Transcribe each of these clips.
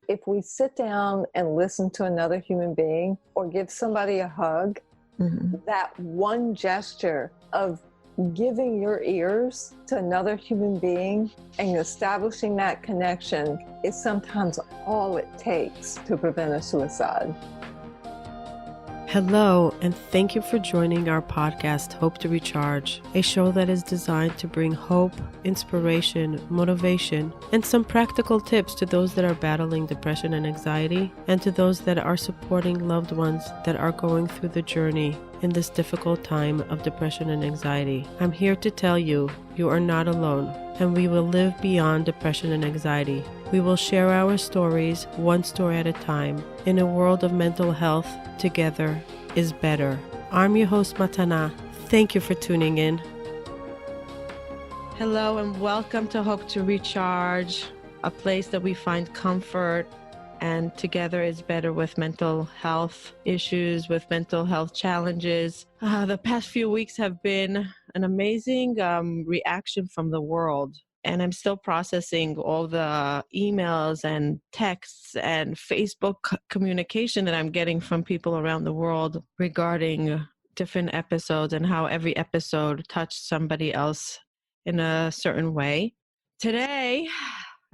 if we sit down and listen to another human being or give somebody a hug, that one gesture of giving your ears to another human being and establishing that connection is sometimes all it takes to prevent a suicide. Hello, and thank you for joining our podcast, Hope to Recharge, a show that is designed to bring hope, inspiration, motivation, and some practical tips to those that are battling depression and anxiety, and to those that are supporting loved ones that are going through the journey in this difficult time of depression and anxiety. I'm here to tell you, you are not alone, and we will live beyond depression and anxiety. We will share our stories, one story at a time. In a world of mental health, together is better. I'm your host, Matana. Thank you for tuning in. Hello, and welcome to Hope to Recharge, a place that we find comfort and together is better with mental health issues, with mental health challenges. The past few weeks have been an amazing reaction from the world. And I'm still processing all the emails and texts and Facebook communication that I'm getting from people around the world regarding different episodes and how every episode touched somebody else in a certain way. Today,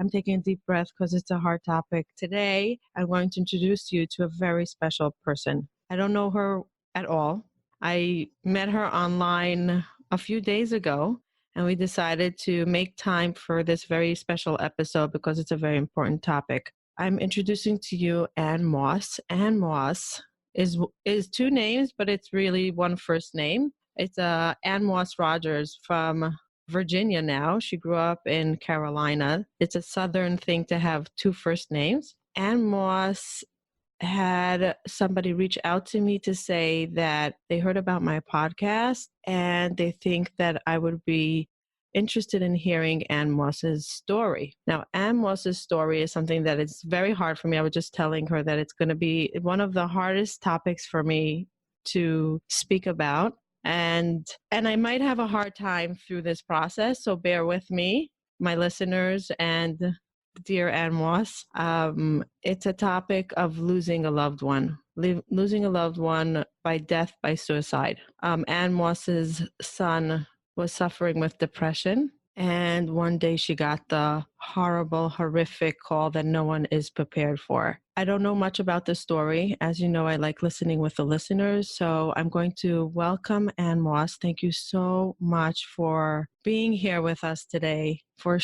I'm taking a deep breath because it's a hard topic. Today, I'm going to introduce you to a very special person. I don't know her at all. I met her online a few days ago, and we decided to make time for this very special episode because it's a very important topic. I'm introducing to you Ann Moss. Ann Moss is two names, but it's really one first name. It's Ann Moss Rogers from Virginia now. She grew up in Carolina. It's a Southern thing to have two first names. Ann Moss had somebody reach out to me to say that they heard about my podcast and they think that I would be interested in hearing Ann Moss's story. Now, Ann Moss's story is something that is very hard for me. I was just telling her that it's going to be one of the hardest topics for me to speak about. And I might have a hard time through this process, so bear with me, my listeners and dear Ann Moss. It's a topic of losing a loved one, losing a loved one by death, by suicide. Ann Moss's son was suffering with depression, and one day she got the horrible, horrific call that no one is prepared for. I don't know much about the story. As you know, I like listening with the listeners, so I'm going to welcome Ann Moss. Thank you so much for being here with us today, for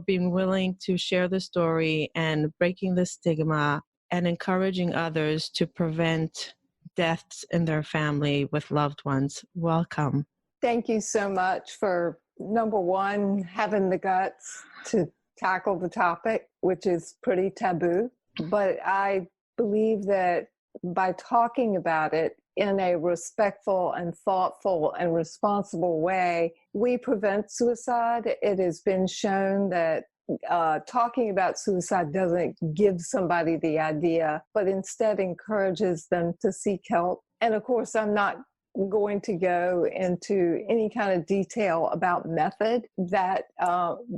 being willing to share the story and breaking the stigma and encouraging others to prevent deaths in their family with loved ones. Welcome. Thank you so much for, number one, having the guts to tackle the topic, which is pretty taboo. But I believe that by talking about it in a respectful and thoughtful and responsible way, we prevent suicide. It has been shown that talking about suicide doesn't give somebody the idea, but instead encourages them to seek help. And of course, I'm not going to go into any kind of detail about method that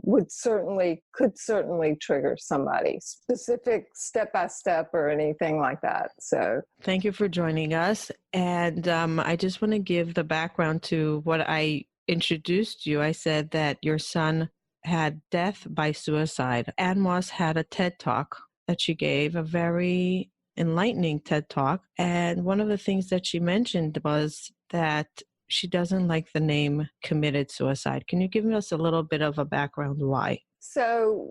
could certainly trigger somebody, specific step-by-step or anything like that. So thank you for joining us. And I just want to give the background to what I introduced you. I said that your son had death by suicide. Ann Moss had a TED Talk that she gave, a very enlightening TED Talk. And one of the things that she mentioned was that she doesn't like the name committed suicide. Can you give us a little bit of a background why? So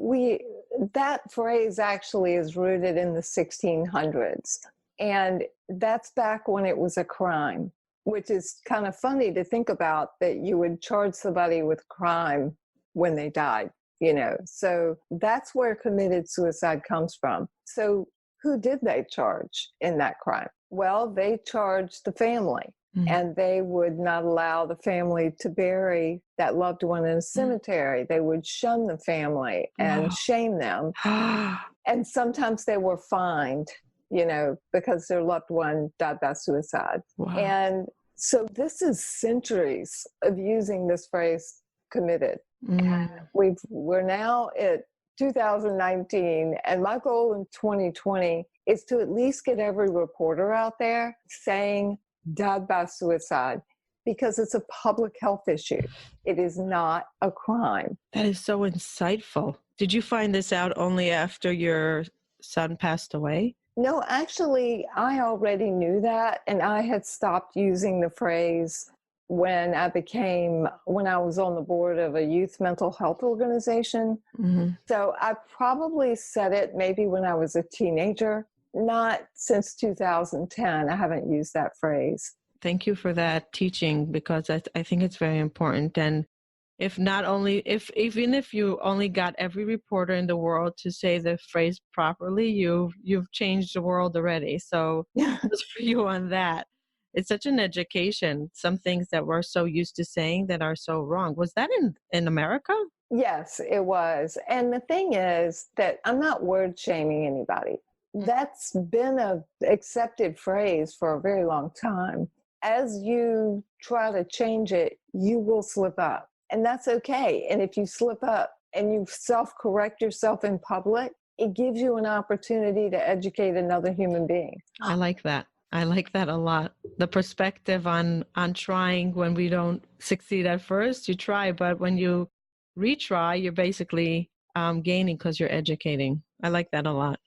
that phrase actually is rooted in the 1600s. And that's back when it was a crime, which is kind of funny to think about, that you would charge somebody with crime when they died, So that's where committed suicide comes from. So who did they charge in that crime? Well, they charged the family, and they would not allow the family to bury that loved one in a cemetery. They would shun the family and shame them. And sometimes they were fined, because their loved one died by suicide. Wow. And so this is centuries of using this phrase committed. And we're now at 2019, and my goal in 2020 is to at least get every reporter out there saying died by suicide, because it's a public health issue. It is not a crime. That is so insightful. Did you find this out only after your son passed away? No, actually, I already knew that, and I had stopped using the phrase when I was on the board of a youth mental health organization. Mm-hmm. So I probably said it maybe when I was a teenager, not since 2010. I haven't used that phrase. Thank you for that teaching, because I think it's very important. And even if you only got every reporter in the world to say the phrase properly, you've changed the world already. So just for you on that. It's such an education. Some things that we're so used to saying that are so wrong. Was that in America? Yes, it was. And the thing is that I'm not word shaming anybody. That's been a accepted phrase for a very long time. As you try to change it, you will slip up. And that's okay. And if you slip up and you self-correct yourself in public, it gives you an opportunity to educate another human being. I like that. I like that a lot. The perspective on trying when we don't succeed at first, you try, but when you retry, you're basically gaining because you're educating. I like that a lot.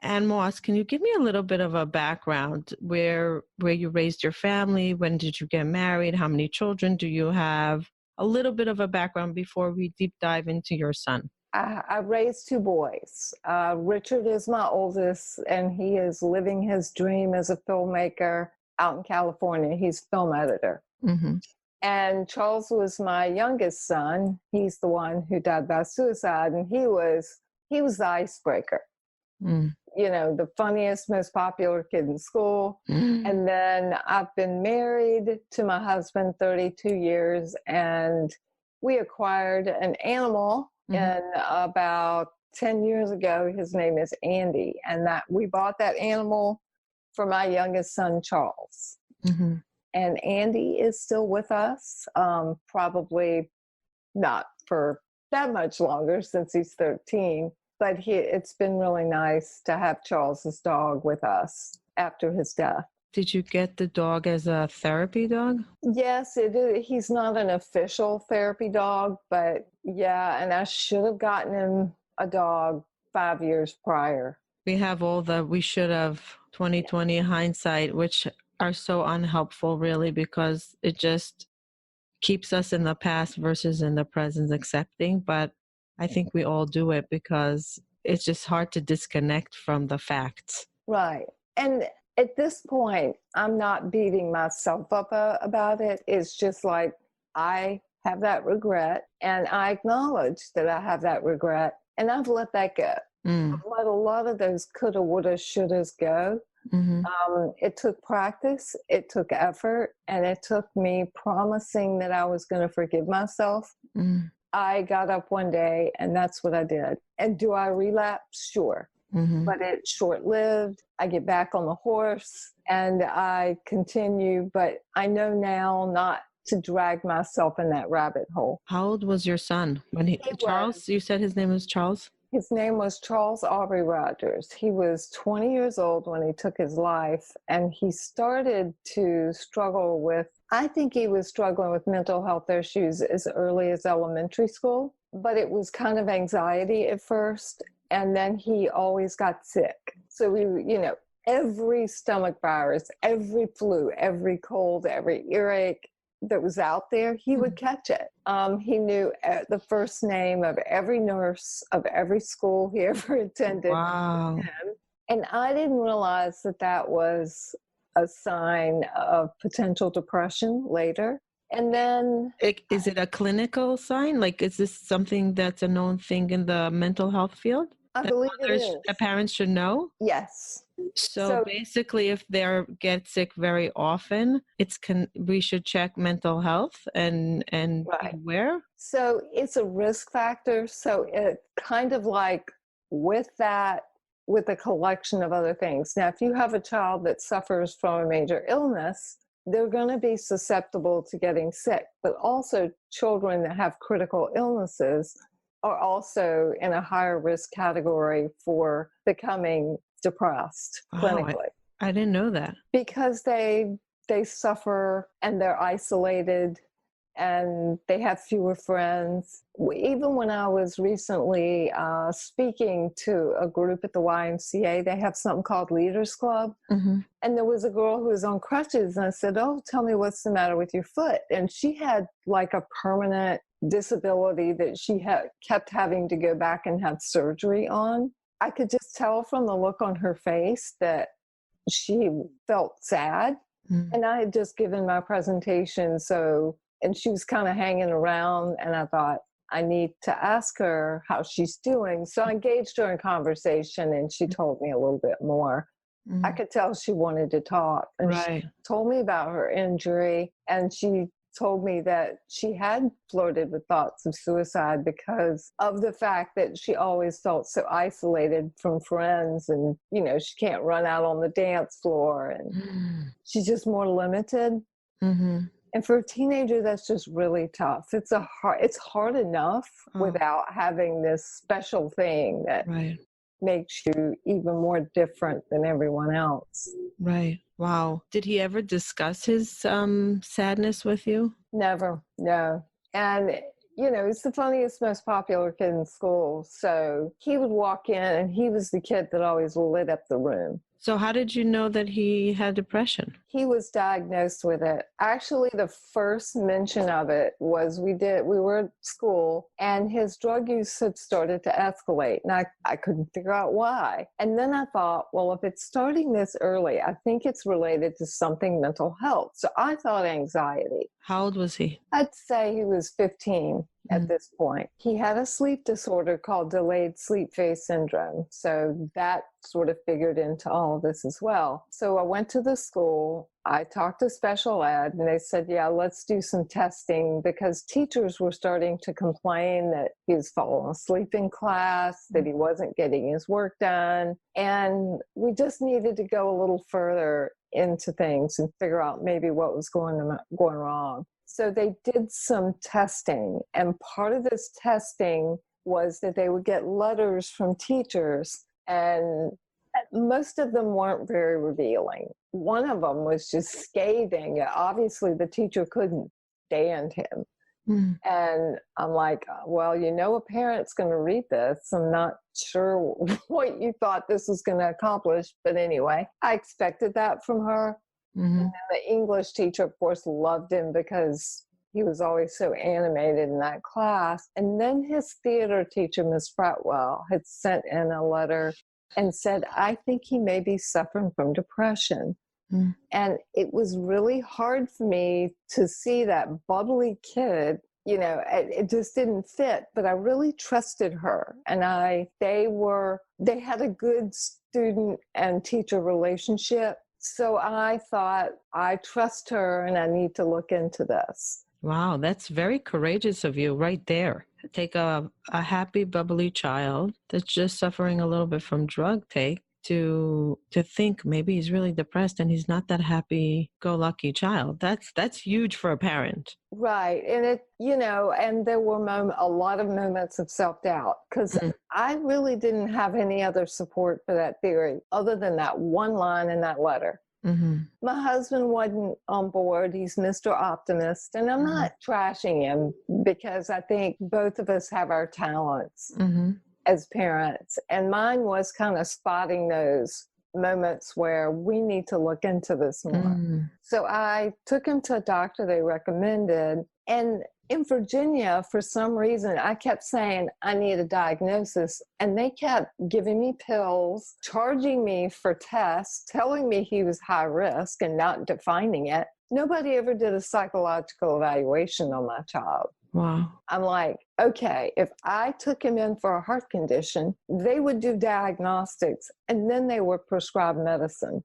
And Moss, can you give me a little bit of a background where you raised your family? When did you get married? How many children do you have? A little bit of a background before we deep dive into your son. I raised two boys. Richard is my oldest, and he is living his dream as a filmmaker out in California. He's a film editor. Mm-hmm. And Charles was my youngest son. He's the one who died by suicide, and he was the icebreaker. Mm. You know, the funniest, most popular kid in school. Mm. And then I've been married to my husband 32 years, and we acquired an animal. And about 10 years ago, his name is Andy, and that we bought that animal for my youngest son, Charles. Mm-hmm. And Andy is still with us, probably not for that much longer since he's 13, but it's been really nice to have Charles's dog with us after his death. Did you get the dog as a therapy dog? Yes, it is. He's not an official therapy dog, but yeah, and I should have gotten him a dog 5 years prior. We have all the we should have 2020 hindsight, which are so unhelpful, really, because it just keeps us in the past versus in the present accepting. But I think we all do it because it's just hard to disconnect from the facts. Right. And at this point, I'm not beating myself up about it. It's just like I have that regret, and I acknowledge that I have that regret, and I've let that go. I've let a lot of those coulda, woulda, shouldas go. Mm-hmm. It took practice, it took effort, and it took me promising that I was going to forgive myself. I got up one day, and that's what I did. And do I relapse? Sure. Mm-hmm. But it's short-lived. I get back on the horse and I continue, but I know now not to drag myself in that rabbit hole. How old was your son when Charles? You said his name was Charles? His name was Charles Aubrey Rogers. He was 20 years old when he took his life, and he started to struggle with, I think he was struggling with mental health issues as early as elementary school, but it was kind of anxiety at first. And then he always got sick. So every stomach virus, every flu, every cold, every earache that was out there, he would catch it. He knew the first name of every nurse of every school he ever attended. Wow. And I didn't realize that was a sign of potential depression later. And then... Is it a clinical sign? Like, is this something that's a known thing in the mental health field? I believe it is. That parents should know? Yes. So basically, if they get sick very often, we should check mental health and right. be aware. So it's a risk factor. So it kind of like with a collection of other things. Now, if you have a child that suffers from a major illness, they're going to be susceptible to getting sick. But also children that have critical illnesses, are also in a higher risk category for becoming depressed Wow, clinically I didn't know that. because they suffer and they're isolated and they have fewer friends. Even when I was recently speaking to a group at the YMCA, they have something called Leaders Club. Mm-hmm. And there was a girl who was on crutches, and I said, "Oh, tell me what's the matter with your foot." And she had like a permanent disability that she had kept having to go back and have surgery on. I could just tell from the look on her face that she felt sad. Mm-hmm. And I had just given my presentation, and she was kind of hanging around, and I thought, I need to ask her how she's doing. So I engaged her in conversation, and she told me a little bit more. I could tell she wanted to talk, and Right. she told me about her injury, and she told me that she had flirted with thoughts of suicide because of the fact that she always felt so isolated from friends, and she can't run out on the dance floor, and she's just more limited. Mm-hmm. And for a teenager, that's just really tough. It's hard enough without having this special thing that Right. makes you even more different than everyone else. Right. Wow. Did he ever discuss his sadness with you? Never, no. And he's the funniest, most popular kid in school. So he would walk in, and he was the kid that always lit up the room. So how did you know that he had depression? He was diagnosed with it. Actually, the first mention of it was we were at school, and his drug use had started to escalate, and I couldn't figure out why. And then I thought, well, if it's starting this early, I think it's related to something mental health. So I thought anxiety. How old was he? I'd say he was 15 at this point. He had a sleep disorder called delayed sleep phase syndrome. So that sort of figured into all of this as well. So I went to the school. I talked to special ed, and they said, yeah, let's do some testing, because teachers were starting to complain that he was falling asleep in class, that he wasn't getting his work done. And we just needed to go a little further into things and figure out maybe what was going wrong. So they did some testing, and part of this testing was that they would get letters from teachers, and most of them weren't very revealing. One of them was just scathing. Obviously, the teacher couldn't stand him. And I'm like, well, a parent's going to read this. I'm not sure what you thought this was going to accomplish. But anyway, I expected that from her. And then the English teacher, of course, loved him because he was always so animated in that class. And then his theater teacher, Miss Fretwell, had sent in a letter and said, I think he may be suffering from depression. And it was really hard for me to see that bubbly kid. It just didn't fit, but I really trusted her. And they had a good student and teacher relationship. So I thought, I trust her, and I need to look into this. Wow, that's very courageous of you right there. Take a happy, bubbly child that's just suffering a little bit from drug take to think maybe he's really depressed and he's not that happy-go-lucky child. That's huge for a parent. Right. And and there were a lot of moments of self-doubt, because I really didn't have any other support for that theory other than that one line in that letter. My husband wasn't on board. He's Mr. Optimist, and I'm not trashing him, because I think both of us have our talents as parents, and mine was kind of spotting those moments where we need to look into this more. So I took him to a doctor they recommended, and in Virginia, for some reason, I kept saying, I need a diagnosis. And they kept giving me pills, charging me for tests, telling me he was high risk and not defining it. Nobody ever did a psychological evaluation on my child. Wow. I'm like, okay, if I took him in for a heart condition, they would do diagnostics, and then they would prescribe medicine.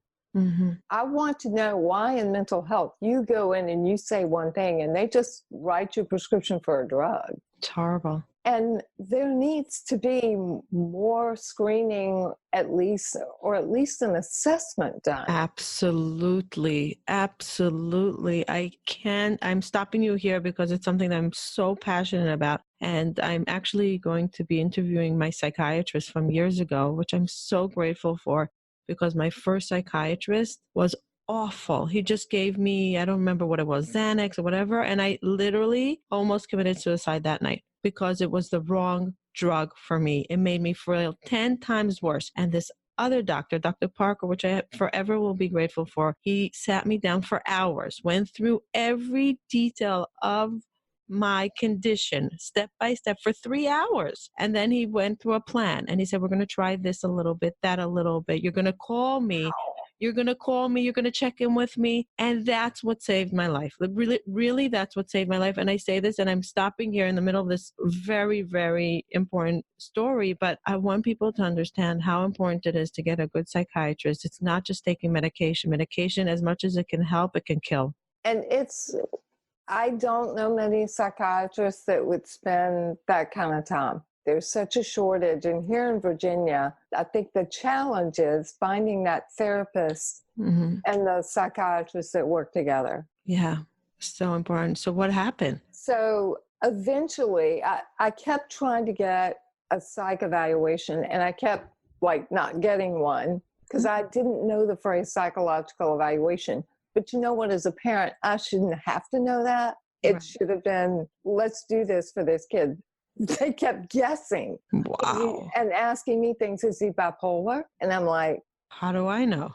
I want to know why in mental health you go in and you say one thing and they just write you a prescription for a drug. It's horrible. And there needs to be more screening, at least, or at least an assessment done. Absolutely. Absolutely. I'm stopping you here because it's something that I'm so passionate about. And I'm actually going to be interviewing my psychiatrist from years ago, which I'm so grateful for, because my first psychiatrist was awful. He just gave me, I don't remember what it was, Xanax or whatever. And I literally almost committed suicide that night because it was the wrong drug for me. It made me feel 10 times worse. And this other doctor, Dr. Parker, which I forever will be grateful for, he sat me down for hours, went through every detail of my condition step by step for 3 hours. And then he went through a plan and he said, we're going to try this a little bit, that a little bit. You're going to call me. You're going to call me. You're going to check in with me. And that's what saved my life. Really, really, that's what saved my life. And I say this, and I'm stopping here in the middle of this very, very important story. But I want people to understand how important it is to get a good psychiatrist. It's not just taking medication. Medication, as much as it can help, it can kill. And I don't know many psychiatrists that would spend that kind of time. There's such a shortage. And here in Virginia, I think the challenge is finding that therapist and the psychiatrists that work together. Yeah, so important. So what happened? So eventually, I kept trying to get a psych evaluation, and I kept not getting one because I didn't know the phrase psychological evaluation. But you know what, as a parent, I shouldn't have to know that. It should have been, let's do this for this kid. They kept guessing. Wow. And asking me things, is he bipolar? And I'm like, how do I know?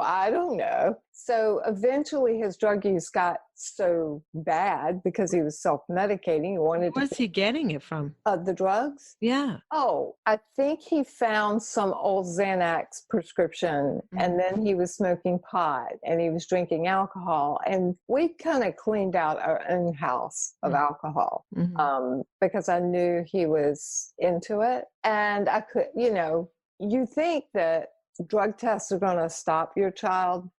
I don't know. So eventually his drug use got so bad because he was self-medicating. Where was he getting it from? The drugs? Yeah. Oh, I think he found some old Xanax prescription, and then he was smoking pot and he was drinking alcohol. And we kind of cleaned out our own house of alcohol because I knew he was into it. And I could, you think that drug tests are going to stop your child,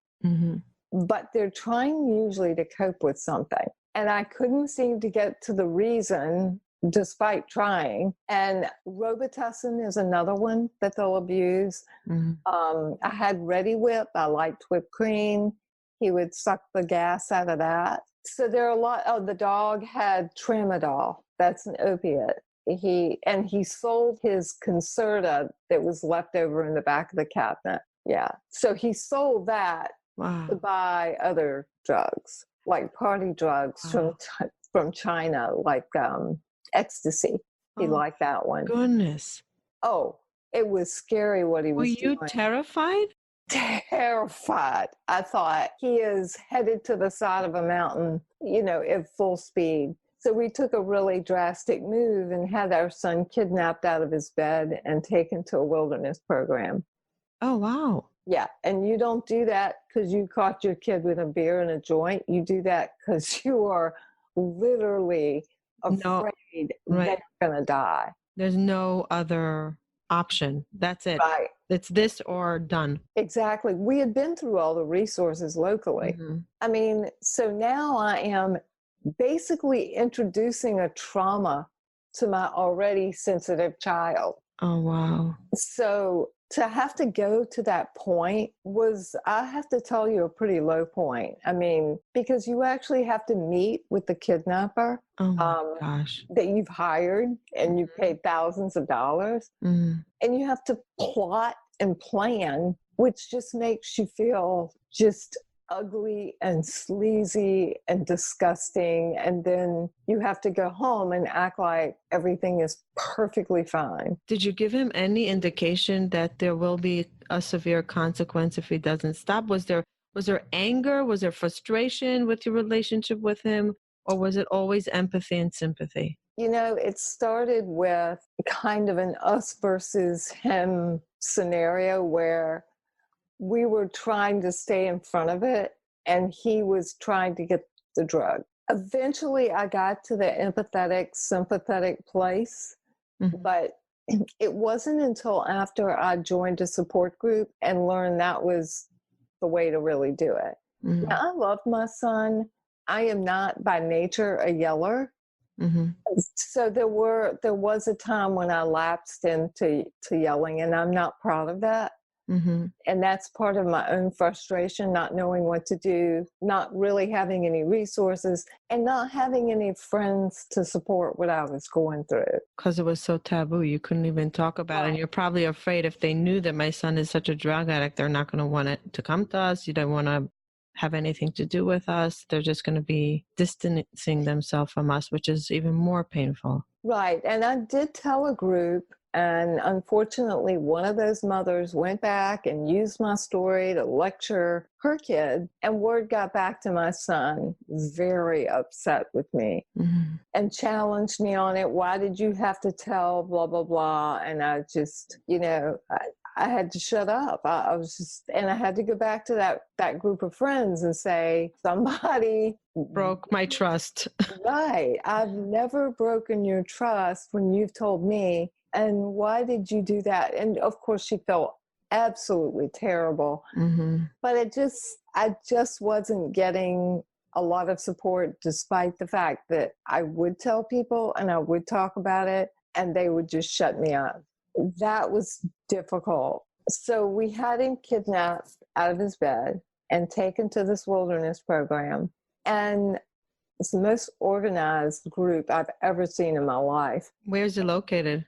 but they're trying usually to cope with something. And I couldn't seem to get to the reason despite trying. And Robitussin is another one that they'll abuse. I had Ready Whip. I liked whipped cream. He would suck the gas out of that. So there are a lot. Oh, the dog had Tramadol. That's an opiate. He sold his Concerta that was left over in the back of the cabinet. Yeah. So he sold that to buy other drugs, like party drugs from China, like ecstasy. He liked that one. Goodness. Oh, it was scary what he was doing. Were you terrified? Terrified. I thought, he is headed to the side of a mountain, at full speed. So we took a really drastic move and had our son kidnapped out of his bed and taken to a wilderness program. Oh, wow. Yeah. And you don't do that because you caught your kid with a beer and a joint. You do that because you are literally afraid that you're going to die. There's no other option. That's it. Right. It's this or done. Exactly. We had been through all the resources locally. I mean, so now I am basically introducing a trauma to my already sensitive child. Oh, wow. So to have to go to that point was, I have to tell you, a pretty low point. I mean, because you actually have to meet with the kidnapper gosh. that you've hired and you paid thousands of dollars. And you have to plot and plan, which just makes you feel just ugly and sleazy and disgusting. And then you have to go home and act like everything is perfectly fine. Did you give him any indication that there will be a severe consequence if he doesn't stop? Was there anger? Was there frustration with your relationship with him? Or was it always empathy and sympathy? It started with kind of an us versus him scenario where we were trying to stay in front of it and he was trying to get the drug. Eventually I got to the empathetic, sympathetic place, but it wasn't until after I joined a support group and learned that was the way to really do it. Now, I love my son. I am not by nature a yeller. Mm-hmm. So there was a time when I lapsed into yelling, and I'm not proud of that. Mm-hmm. And that's part of my own frustration, not knowing what to do, not really having any resources, and not having any friends to support what I was going through. Because it was so taboo. You couldn't even talk about it. And you're probably afraid if they knew that my son is such a drug addict, they're not going to want it to come to us. You don't want to have anything to do with us. They're just going to be distancing themselves from us, which is even more painful. Right. And I did tell a group, and unfortunately, one of those mothers went back and used my story to lecture her kid. And word got back to my son, very upset with me, Mm-hmm. and challenged me on it. Why did you have to tell blah, blah, blah? And I just, I had to shut up. I was just, and I had to go back to that group of friends and say, somebody Broke my trust. right. I've never broken your trust when you've told me. And why did you do that? And of course, she felt absolutely terrible. Mm-hmm. But I just wasn't getting a lot of support, despite the fact that I would tell people and I would talk about it, and they would just shut me up. That was difficult. So we had him kidnapped out of his bed and taken to this wilderness program. And it's the most organized group I've ever seen in my life. Where's it located?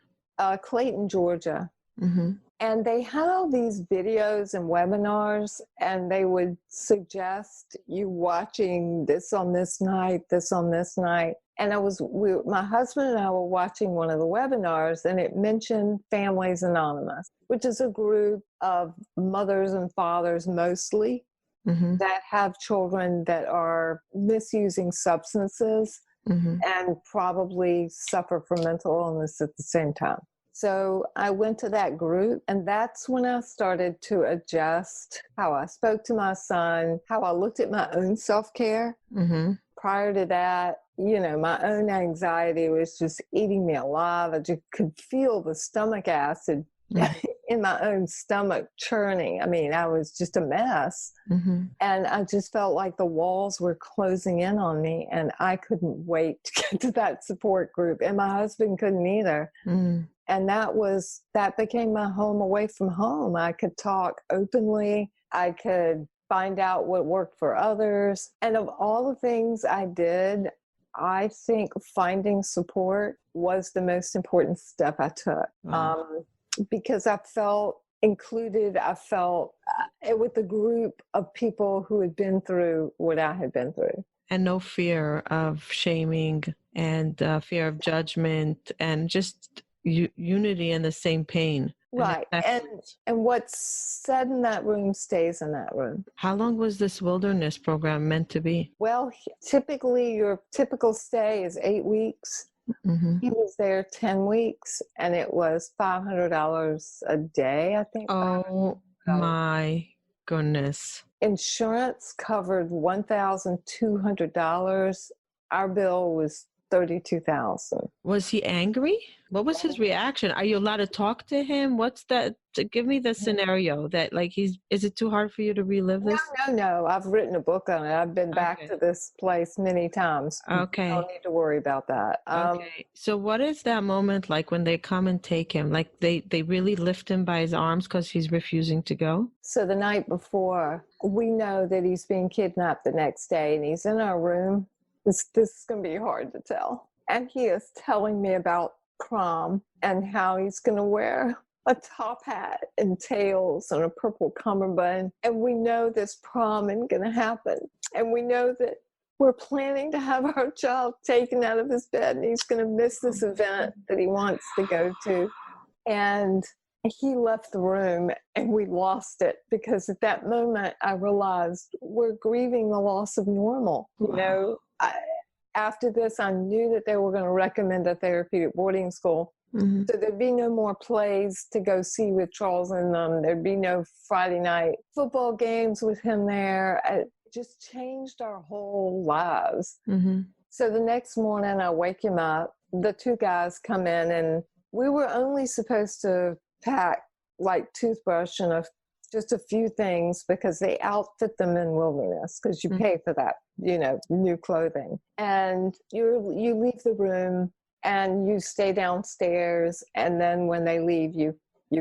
Clayton, Georgia. Mm-hmm. And they had all these videos and webinars, and they would suggest you watching this on this night, this on this night. And my husband and I were watching one of the webinars, and it mentioned Families Anonymous, which is a group of mothers and fathers mostly Mm-hmm. that have children that are misusing substances Mm-hmm. and probably suffer from mental illness at the same time. So I went to that group, and that's when I started to adjust how I spoke to my son, how I looked at my own self-care. Mm-hmm. Prior to that, my own anxiety was just eating me alive. I just could feel the stomach acid in my own stomach churning. I mean, I was just a mess. Mm-hmm. And I just felt like the walls were closing in on me, and I couldn't wait to get to that support group. And my husband couldn't either. Mm-hmm. And that became my home away from home. I could talk openly. I could find out what worked for others. And of all the things I did, I think finding support was the most important step I took. Wow. Because I felt included. I felt with a group of people who had been through what I had been through. And no fear of shaming and fear of judgment, and just unity in the same pain. Right. And what's said in that room stays in that room. How long was this wilderness program meant to be? Well, typically your typical stay is 8 weeks. Mm-hmm. He was there 10 weeks, and it was $500 a day, I think. Oh my goodness. Insurance covered $1,200. Our bill was $32,000. Was he angry? What was his reaction? Are you allowed to talk to him? What's that? Give me the scenario that is it too hard for you to relive this? No. I've written a book on it. I've been back to this place many times. Okay. You don't need to worry about that. Okay. So what is that moment like when they come and take him? Like they really lift him by his arms because he's refusing to go? So the night before, we know that he's being kidnapped the next day, and he's in our room. This is going to be hard to tell. And he is telling me about prom and how he's going to wear a top hat and tails and a purple cummerbund. And we know this prom isn't going to happen. And we know that we're planning to have our child taken out of his bed, and he's going to miss this event that he wants to go to. And he left the room, and we lost it, because at that moment I realized we're grieving the loss of normal. After this, I knew that they were going to recommend a therapeutic boarding school. Mm-hmm. So there'd be no more plays to go see with Charles in them. There'd be no Friday night football games with him there. It just changed our whole lives. Mm-hmm. So the next morning I wake him up. The two guys come in, and we were only supposed to pack like toothbrush and a just a few things because they outfit them in wilderness because you pay for that, new clothing. And you leave the room and you stay downstairs. And then when they leave, you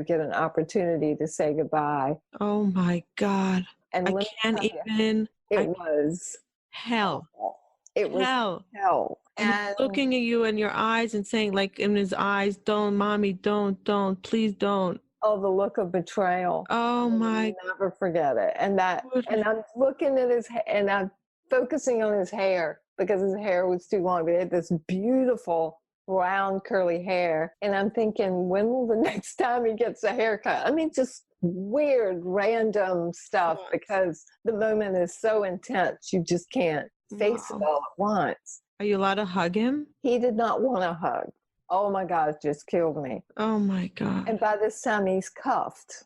get an opportunity to say goodbye. Oh my God. And I can't even. It was hell. awful. It was hell. And he's looking at you in your eyes and saying, like in his eyes, don't, mommy, don't, please don't. Oh, the look of betrayal. Oh my. I'll never forget it. And I'm looking at and I'm focusing on his hair because his hair was too long. But he had this beautiful brown curly hair. And I'm thinking, when will the next time he gets a haircut? I mean, just weird, random stuff because the moment is so intense. You just can't face it all at once. Are you allowed to hug him? He did not want a hug. Oh my God, it just killed me. Oh my God. And by this time he's cuffed.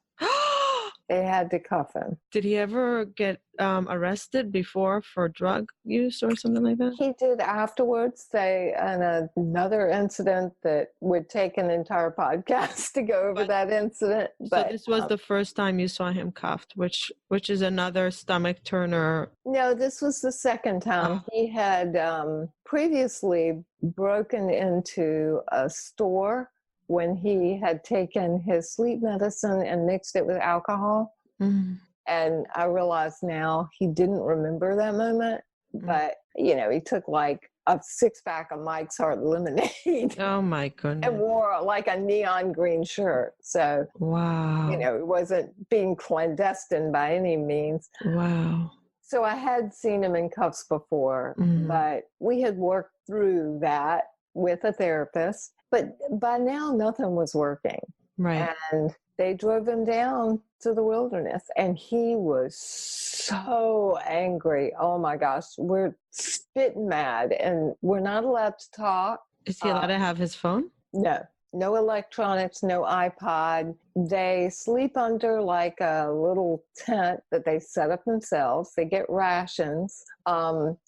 They had to cuff him. Did he ever get arrested before for drug use or something like that? He did afterwards. Another incident that would take an entire podcast to go over that incident. So this was the first time you saw him cuffed, which is another stomach turner. No, this was the second time. He had previously broken into a store when he had taken his sleep medicine and mixed it with alcohol. Mm-hmm. And I realize now he didn't remember that moment, but, he took like a 6-pack of Mike's Hard Lemonade. Oh my goodness. And wore like a neon green shirt. So, wow. It wasn't being clandestine by any means. Wow. So I had seen him in cuffs before, but we had worked through that with a therapist. But by now, nothing was working. Right. And they drove him down to the wilderness. And he was so angry. Oh, my gosh. We're spitting mad. And we're not allowed to talk. Is he allowed to have his phone? No. No electronics, no iPod. They sleep under like a little tent that they set up themselves. They get rations.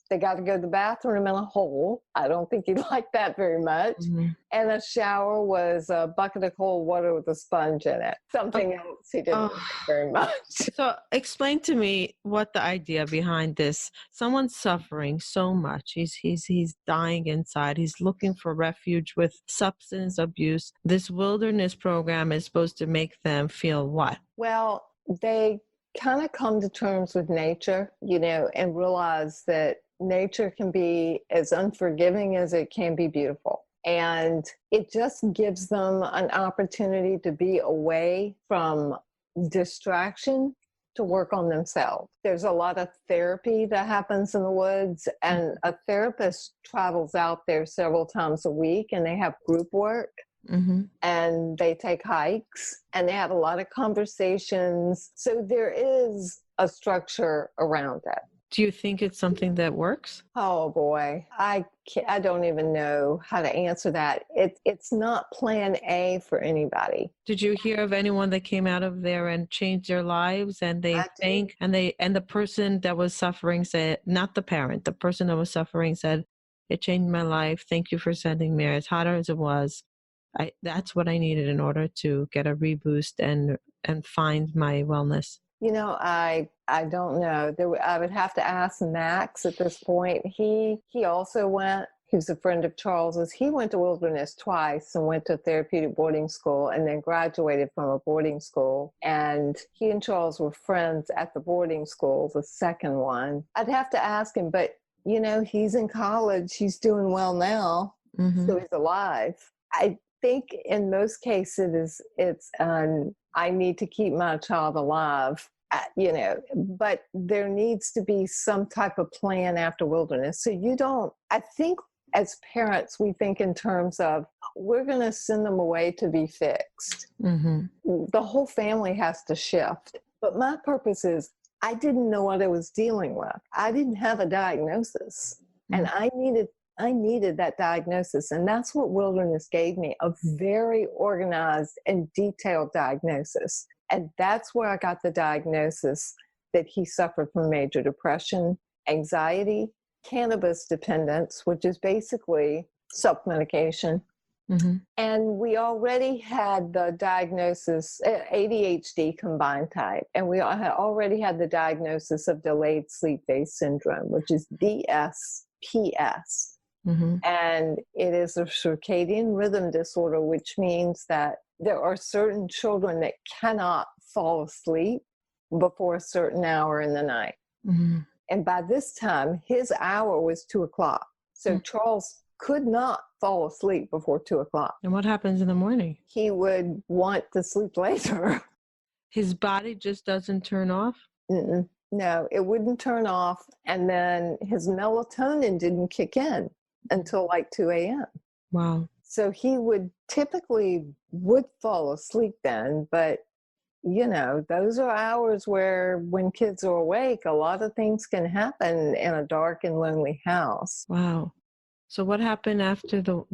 They got to go to the bathroom in a hole. I don't think he liked that very much. Mm-hmm. And a shower was a bucket of cold water with a sponge in it. Something else he didn't like very much. So explain to me what the idea behind this. Someone's suffering so much. He's dying inside. He's looking for refuge with substance abuse. This wilderness program is supposed to make them feel what? Well, they kind of come to terms with nature, and realize that nature can be as unforgiving as it can be beautiful. And it just gives them an opportunity to be away from distraction to work on themselves. There's a lot of therapy that happens in the woods, and a therapist travels out there several times a week, and they have group work. Mm-hmm. And they take hikes and they have a lot of conversations. So there is a structure around it. Do you think it's something that works? Oh boy, I don't even know how to answer that. It's not plan A for anybody. Did you hear of anyone that came out of there and changed their lives and they thank and the person that was suffering said, not the parent, the person that was suffering said, it changed my life. Thank you for sending me, as hard as it was. That's what I needed in order to get a reboost and find my wellness. I don't know. I would have to ask Max at this point. He also went. He's a friend of Charles's. He went to Wilderness twice and went to Therapeutic boarding school and then graduated from a boarding school. And he and Charles were friends at the boarding school, the second one. I'd have to ask him, but he's in college. He's doing well now, so he's alive. I think in most cases it's I need to keep my child alive, but there needs to be some type of plan after wilderness. So I think as parents, we think in terms of, we're going to send them away to be fixed. Mm-hmm. The whole family has to shift. But my purpose is, I didn't know what I was dealing with. I didn't have a diagnosis, and I needed that diagnosis. And that's what wilderness gave me, a very organized and detailed diagnosis. And that's where I got the diagnosis that he suffered from major depression, anxiety, cannabis dependence, which is basically self-medication, Mm-hmm. And we already had the diagnosis, ADHD combined type, and we already had the diagnosis of delayed sleep phase syndrome, which is DSPS. Mm-hmm. And it is a circadian rhythm disorder, which means that there are certain children that cannot fall asleep before a certain hour in the night. Mm-hmm. And by this time, his hour was 2:00. So Charles could not fall asleep before 2:00. And what happens in the morning? He would want to sleep later. His body just doesn't turn off? Mm-mm. No, it wouldn't turn off. And then his melatonin didn't kick in until like 2 a.m. Wow. So he would typically would fall asleep then, but you know, those are hours where when kids are awake, a lot of things can happen in a dark and lonely house. Wow. So what happened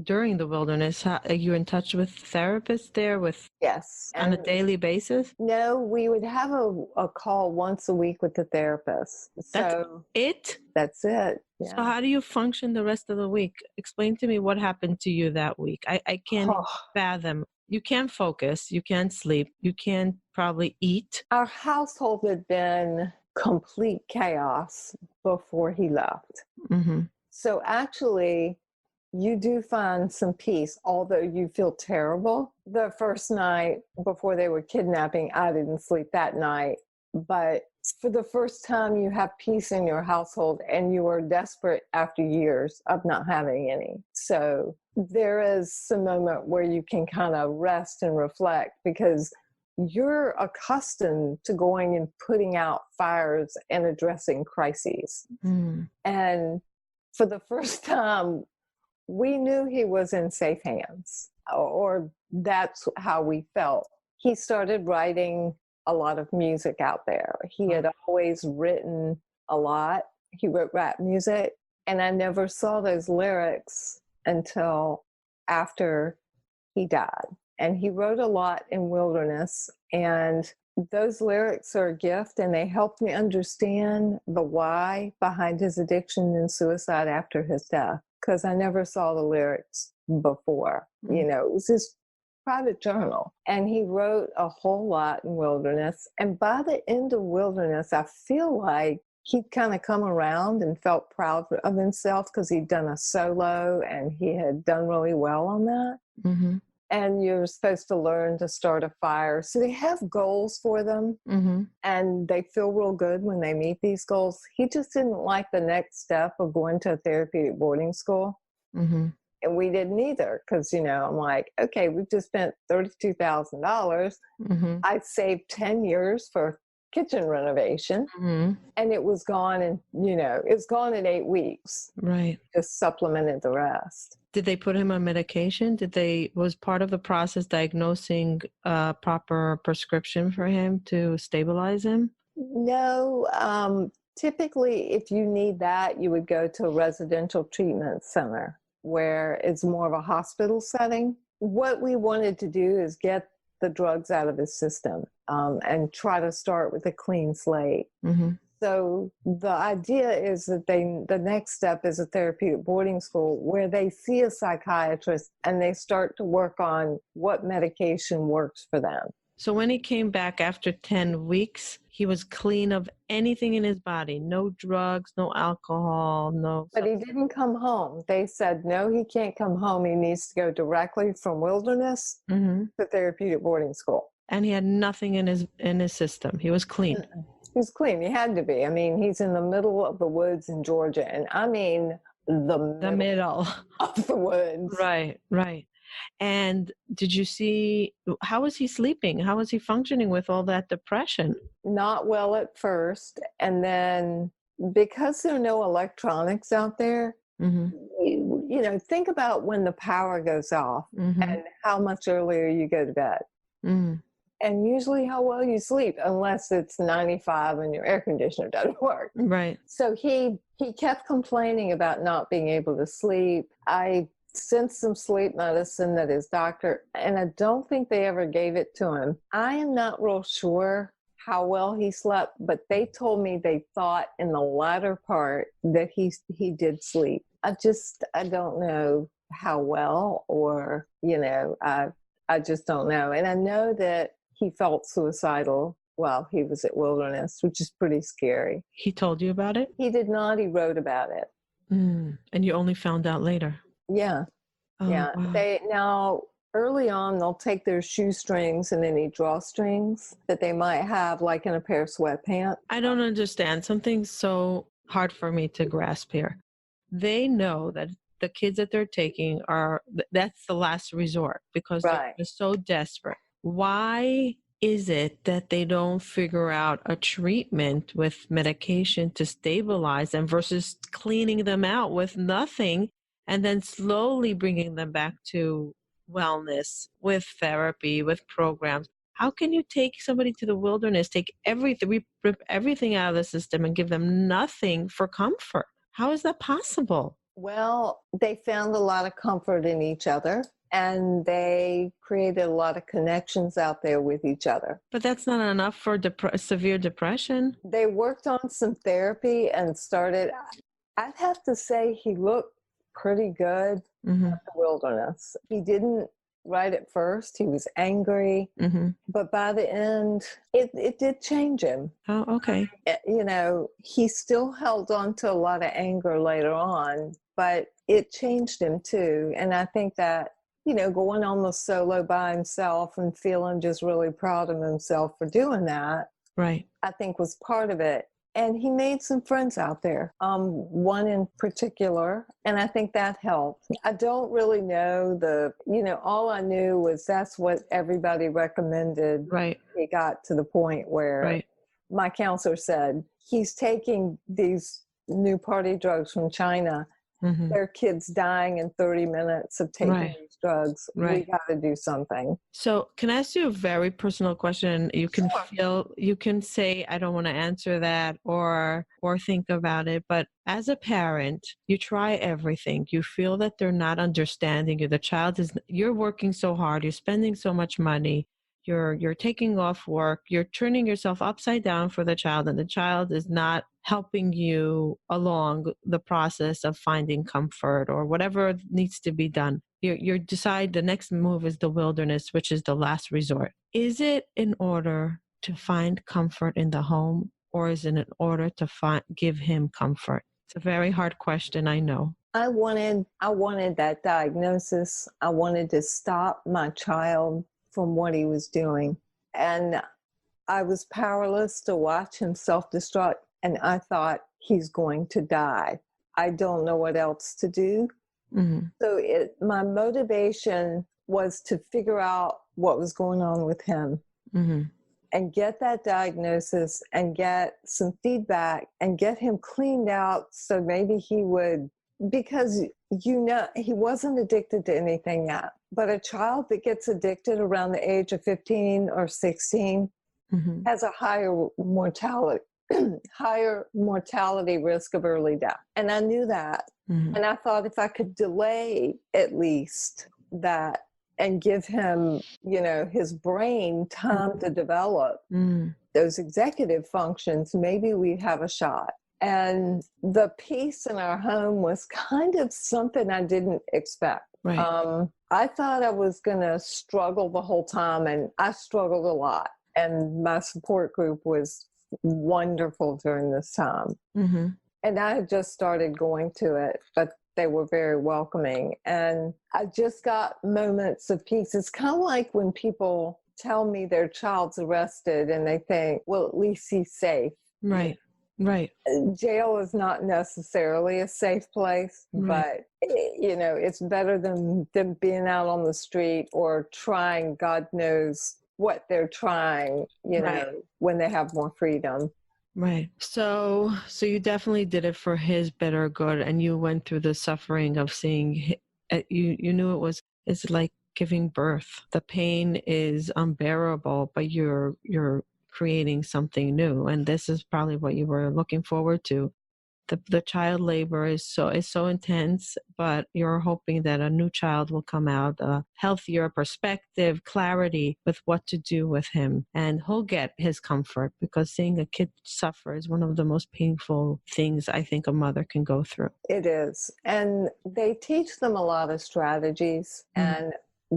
during the wilderness? Are you in touch with therapists there Yes. on a daily basis? No, we would have a call once a week with the therapist. So it? That's it. So Yeah. how do you function the rest of the week? Explain to me what happened to you that week. I can't fathom. You can't focus. You can't sleep. You can't probably eat. Our household had been complete chaos before he left. Mm-hmm. So actually, you do find some peace, although you feel terrible. The first night before they were kidnapping, I didn't sleep that night. But for the first time, you have peace in your household and you are desperate after years of not having any. So there is some moment where you can kind of rest and reflect because you're accustomed to going and putting out fires and addressing crises. Mm. And for the first time, we knew he was in safe hands, or that's how we felt. He started writing a lot of music out there. He had always written a lot. He wrote rap music, and I never saw those lyrics until after he died. And he wrote a lot in Wilderness, and those lyrics are a gift, and they helped me understand the why behind his addiction and suicide after his death, because I never saw the lyrics before. Mm-hmm. You know, it was his private journal, and he wrote a whole lot in Wilderness. And by the end of Wilderness, I feel like he'd kind of come around and felt proud of himself because he'd done a solo and he had done really well on that. Mm-hmm. And you're supposed to learn to start a fire. So they have goals for them, mm-hmm. and they feel real good when they meet these goals. He just didn't like the next step of going to a therapeutic boarding school. Mm-hmm. And we didn't either because, you know, I'm like, okay, we've just spent $32,000. Mm-hmm. I saved 10 years for kitchen renovation, Mm-hmm. and it was gone in, you know, it's gone in 8 weeks. Right. Just supplemented the rest. Did they put him on medication? Was part of the process diagnosing a proper prescription for him to stabilize him? No, typically if you need that, you would go to a residential treatment center where it's more of a hospital setting. What we wanted to do is get the drugs out of his system and try to start with a clean slate. Mm-hmm. So the idea is that the next step is a therapeutic boarding school where they see a psychiatrist and they start to work on what medication works for them. So when he came back after 10 weeks, he was clean of anything in his body, no drugs, no alcohol, no. But he didn't come home. They said, no, he can't come home. He needs to go directly from Wilderness Mm-hmm. to therapeutic boarding school. And he had nothing in his system. He was clean. Mm-mm. He's clean. He had to be. I mean, he's in the middle of the woods in Georgia. And I mean, the middle of the woods. Right, right. And did you see, how was he sleeping? How was he functioning with all that depression? Not well at first. And then because there are no electronics out there, Mm-hmm. you know, think about when the power goes off Mm-hmm. and how much earlier you go to bed. Mm-hmm. And usually how well you sleep, unless it's 95 and your air conditioner doesn't work. Right. So he kept complaining about not being able to sleep. I sent some sleep medicine that his doctor, and I don't think they ever gave it to him. I am not real sure how well he slept, but they told me they thought in the latter part that he did sleep. I don't know how well, or, I just don't know. And I know that he felt suicidal while he was at Wilderness, which is pretty scary. He told you about it? He did not. He wrote about it. And you only found out later? Yeah. Oh, Yeah. wow. Now, early on, they'll take their shoestrings and any drawstrings that they might have, like in a pair of sweatpants. I don't understand. Something's so hard for me to grasp here. They know that the kids that they're taking that's the last resort because Right. they're so desperate. Why is it that they don't figure out a treatment with medication to stabilize them versus cleaning them out with nothing and then slowly bringing them back to wellness with therapy, with programs? How can you take somebody to the wilderness, take everything, rip everything out of the system and give them nothing for comfort? How is that possible? Well, they found a lot of comfort in each other, and they created a lot of connections out there with each other. But that's not enough for severe depression. They worked on some therapy and started, I'd have to say he looked pretty good at the Wilderness. He didn't right at first. He was angry, but by the end, it did change him. Oh, okay. He still held on to a lot of anger later on, but it changed him too. And I think that, going almost solo by himself and feeling just really proud of himself for doing that, right, I think was part of it. And he made some friends out there, one in particular, and I think that helped. I don't really know all I knew was that's what everybody recommended. Right. He got to the point where my counselor said, he's taking these new party drugs from China. There are kids dying in 30 minutes of taking these drugs. We got to do something. So can I ask you a very personal question? You can you can say, I don't want to answer that or think about it. But as a parent, you try everything. You feel that they're not understanding you. You're working so hard. You're spending so much money. You're taking off work. You're turning yourself upside down for the child, and the child is not helping you along the process of finding comfort or whatever needs to be done. You decide the next move is the wilderness, which is the last resort. Is it in order to find comfort in the home, or is it in order to give him comfort? It's a very hard question, I know. I wanted that diagnosis. I wanted to stop my child from what he was doing. And I was powerless to watch him self-destruct. And I thought, he's going to die. I don't know what else to do. So my motivation was to figure out what was going on with him and get that diagnosis and get some feedback and get him cleaned out so maybe he would, because he wasn't addicted to anything yet. But a child that gets addicted around the age of 15 or 16 has a higher mortality risk of early death. And I knew that. And I thought if I could delay at least that and give him, his brain time to develop those executive functions, maybe we'd have a shot. And the peace in our home was kind of something I didn't expect. Right. I thought I was going to struggle the whole time, and I struggled a lot. And my support group was wonderful during this time. And I had just started going to it, but they were very welcoming. And I just got moments of peace. It's kind of like when people tell me their child's arrested and they think, well, at least he's safe. Right. Jail is not necessarily a safe place, but it's better than them being out on the street or trying, God knows what they're trying, when they have more freedom. Right. So you definitely did it for his better good, and you went through the suffering of seeing, you knew it's like giving birth. The pain is unbearable, but you're creating something new. And this is probably what you were looking forward to. the child labor is so intense, but you're hoping that a new child will come out a healthier perspective, clarity with what to do with him, and he'll get his comfort, because seeing a kid suffer is one of the most painful things I think a mother can go through. It is. And they teach them a lot of strategies, and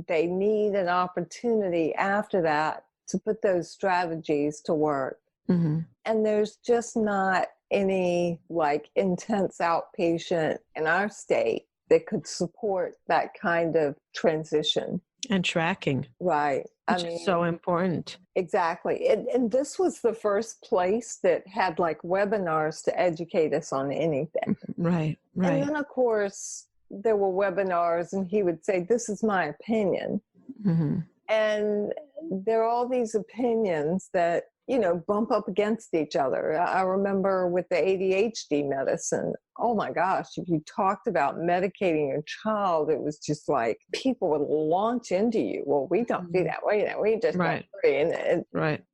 they need an opportunity after that to put those strategies to work. And there's just not any like intense outpatient in our state that could support that kind of transition. And tracking. Right. Which is so important. Exactly. And this was the first place that had like webinars to educate us on anything. Right. And then, of course, there were webinars, and he would say, this is my opinion. And there are all these opinions that, you know, bump up against each other. I remember with the ADHD medicine, oh my gosh, if you talked about medicating your child, it was just like people would launch into you. Well, we don't do that. Well, you know, we just drug free. And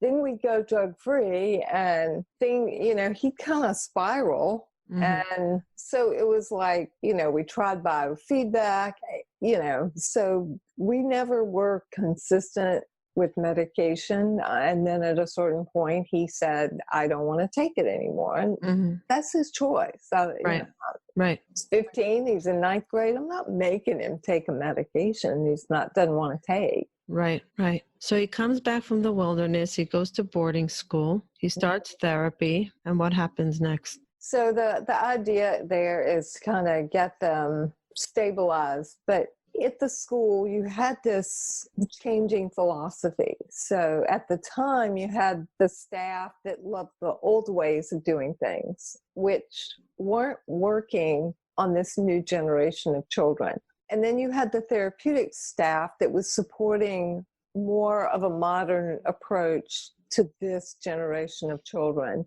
then we go drug free, and he'd kind of spiral. And so it was like, you know, we tried biofeedback, you know, so we never were consistent with medication. And then at a certain point, he said, I don't want to take it anymore. And that's his choice. He's 15, he's in 9th grade. I'm not making him take a medication doesn't want to take. Right. So he comes back from the wilderness, he goes to boarding school, he starts therapy, and what happens next? So the idea there is to kind of get them stabilized, but at the school, you had this changing philosophy. So at the time, you had the staff that loved the old ways of doing things, which weren't working on this new generation of children. And then you had the therapeutic staff that was supporting more of a modern approach to this generation of children.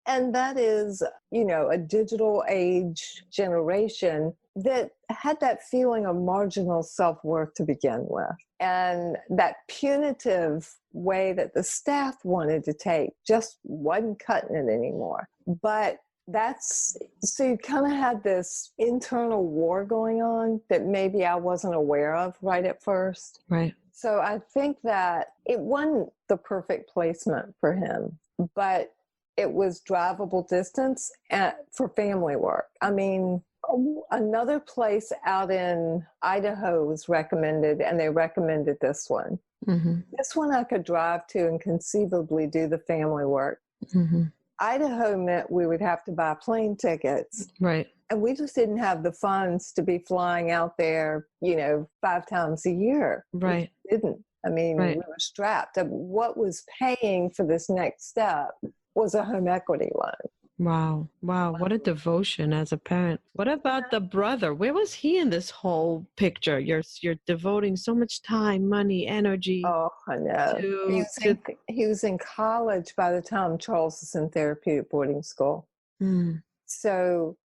And that is, you know, a digital age generation that had that feeling of marginal self-worth to begin with. And that punitive way that the staff wanted to take just wasn't cutting it anymore. But so you kind of had this internal war going on that maybe I wasn't aware of right at first. Right. So I think that it wasn't the perfect placement for him, but it was drivable distance for family work. I mean, another place out in Idaho was recommended, and they recommended this one. This one I could drive to and conceivably do the family work. Idaho meant we would have to buy plane tickets. Right. And we just didn't have the funds to be flying out there, you know, 5 times a year. Right. We didn't. I mean, we were strapped. What was paying for this next step was a home equity loan. Wow. What a devotion as a parent. What about the brother? Where was he in this whole picture? You're devoting so much time, money, energy. Oh, I know. He was in college by the time Charles was in therapeutic boarding school. So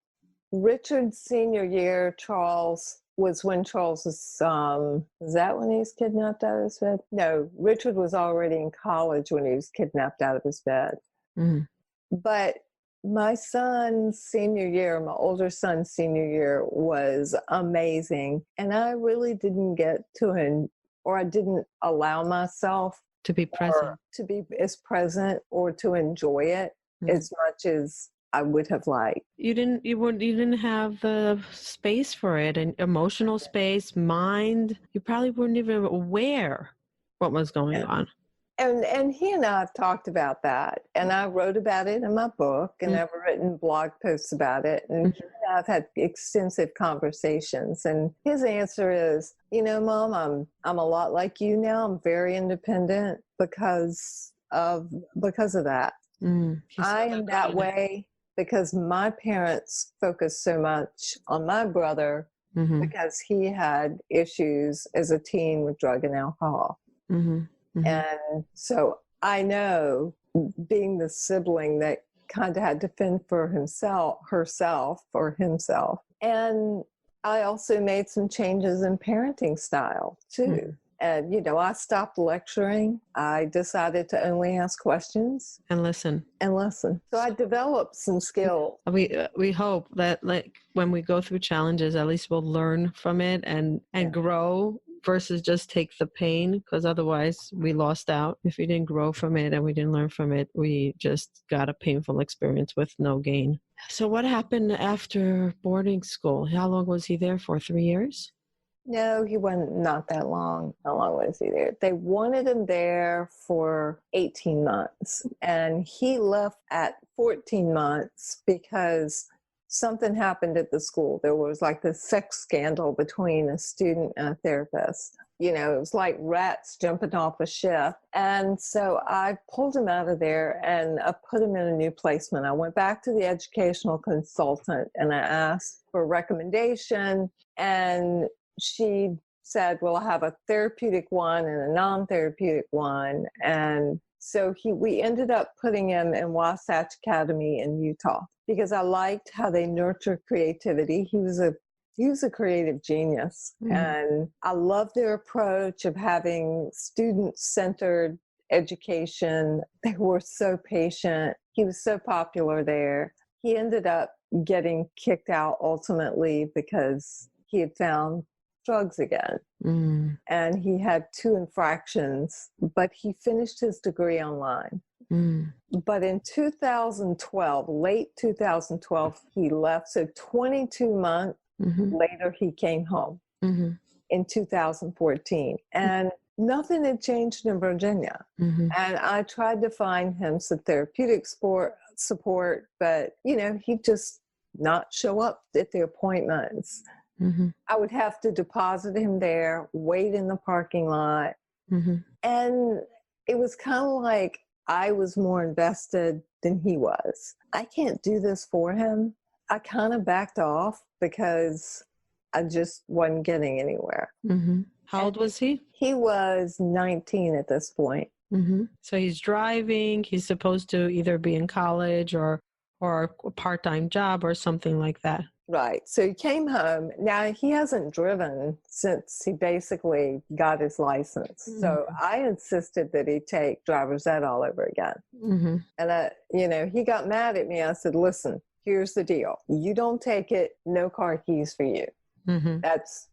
Richard's senior year, Charles was when Charles was, is that when he was kidnapped out of his bed? No, Richard was already in college when he was kidnapped out of his bed. But my son's senior year, my older son's senior year was amazing. And I really didn't get to I didn't allow myself to be present, to be as present or to enjoy it as much as I would have liked. You didn't have the space for it, and emotional space, mind. You probably weren't even aware what was going on. And he and I have talked about that, and I wrote about it in my book, and I've written blog posts about it, and he and I've had extensive conversations. And his answer is, you know, Mom, I'm a lot like you now. I'm very independent because of that. I am that way because my parents focused so much on my brother because he had issues as a teen with drug and alcohol. And so I know, being the sibling that kind of had to fend for herself. And I also made some changes in parenting style too. And, I stopped lecturing. I decided to only ask questions And listen. and listen. So I developed some skills. We hope that, like, when we go through challenges, at least we'll learn from it and grow versus just take the pain, because otherwise we lost out. If we didn't grow from it and we didn't learn from it, we just got a painful experience with no gain. So what happened after boarding school? How long was he there for? 3 years? No, he wasn't, not that long. How long was he there? They wanted him there for 18 months, and he left at 14 months because something happened at the school. There was like this sex scandal between a student and a therapist. It was like rats jumping off a ship. And so I pulled him out of there and I put him in a new placement. I went back to the educational consultant and I asked for a recommendation, and she said, well, I have a therapeutic one and a non-therapeutic one. And so we ended up putting him in Wasatch Academy in Utah because I liked how they nurture creativity. He was a creative genius. Mm-hmm. And I love their approach of having student-centered education. They were so patient. He was so popular there. He ended up getting kicked out ultimately because he had found drugs again. Mm. And he had 2 infractions, but he finished his degree online. Mm. But in 2012, late 2012, he left. So 22 months later, he came home in 2014. And nothing had changed in Virginia. And I tried to find him some therapeutic support, but, he'd just not show up at the appointments. I would have to deposit him there, wait in the parking lot. And it was kind of like I was more invested than he was. I can't do this for him. I kind of backed off because I just wasn't getting anywhere. How old was he? He was 19 at this point. So he's driving. He's supposed to either be in college or a part-time job or something like that. Right. So he came home. Now, he hasn't driven since he basically got his license. So I insisted that he take driver's ed all over again. And, he got mad at me. I said, listen, here's the deal. You don't take it, no car keys for you. That's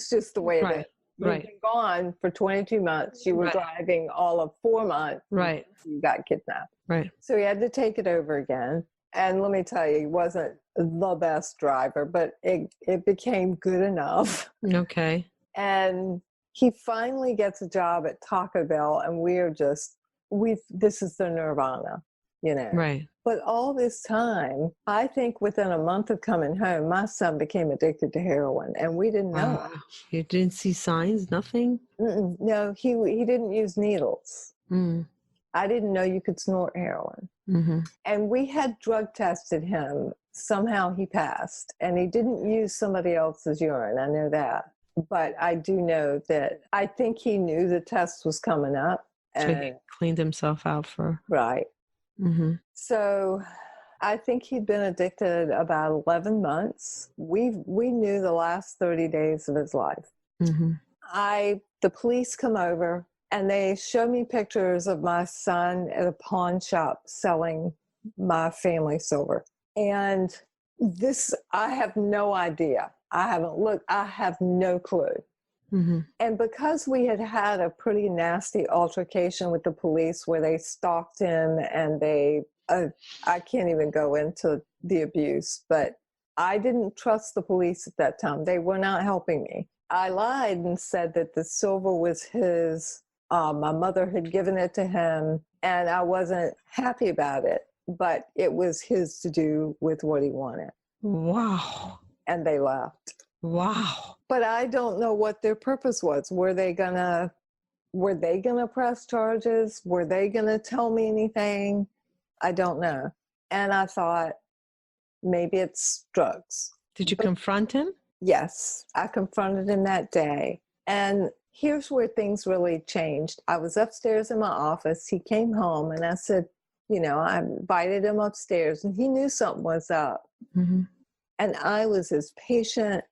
just the way it is. You've been gone for 22 months. You were driving all of 4 months. You got kidnapped. So he had to take it over again. And let me tell you, he wasn't the best driver, but it became good enough. Okay. And he finally gets a job at Taco Bell, and this is the nirvana, Right. But all this time, I think within a month of coming home, my son became addicted to heroin, and we didn't know. You didn't see signs? Nothing? No, he didn't use needles. I didn't know you could snort heroin. And we had drug tested him. Somehow he passed, and he didn't use somebody else's urine. I know that. But I do know that I think he knew the test was coming up. So he cleaned himself out for... Right. So I think he'd been addicted about 11 months. We knew the last 30 days of his life. The police come over, and they show me pictures of my son at a pawn shop selling my family silver. And I have no idea. I haven't looked. I have no clue. And because we had had a pretty nasty altercation with the police where they stalked him and I can't even go into the abuse, but I didn't trust the police at that time. They were not helping me. I lied and said that the silver was his. My mother had given it to him, and I wasn't happy about it, but it was his to do with what he wanted. Wow. And they left. Wow. But I don't know what their purpose was. Were they gonna press charges? Were they gonna tell me anything? I don't know. And I thought, maybe it's drugs. Did you confront him? Yes, I confronted him that day. And here's where things really changed. I was upstairs in my office. He came home, and I said, I invited him upstairs, and he knew something was up. And I was as patient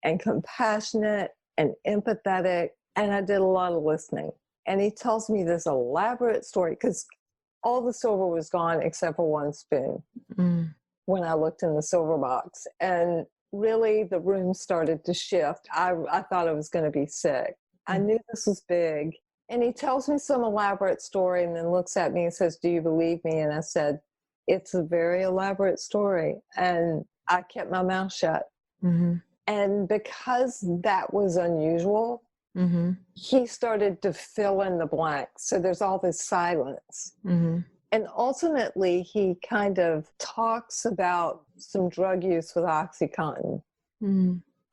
and compassionate and empathetic And I did a lot of listening. And he tells me this elaborate story because all the silver was gone except for one spoon when I looked in the silver box. And really, the room started to shift. I thought I was going to be sick. I knew this was big. And he tells me some elaborate story and then looks at me and says, "Do you believe me?" And I said, "It's a very elaborate story." And I kept my mouth shut. And because that was unusual, he started to fill in the blanks. So there's all this silence. And ultimately, he kind of talks about some drug use with OxyContin.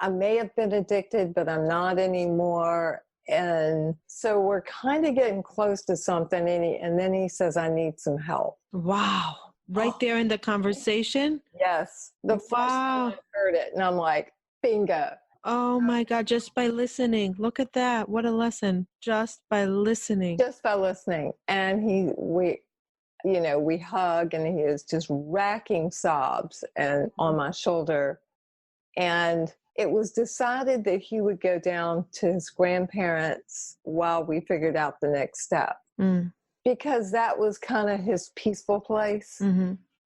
I may have been addicted, but I'm not anymore. And so we're kind of getting close to something. And then he says, "I need some help." Wow. Right there in the conversation? Yes. The first time I heard it. And I'm like, bingo. Oh my God, just by listening. Look at that. What a lesson. Just by listening. Just by listening. And we hug and he is just racking sobs and on my shoulder. And it was decided that he would go down to his grandparents while we figured out the next step. Because that was kind of his peaceful place.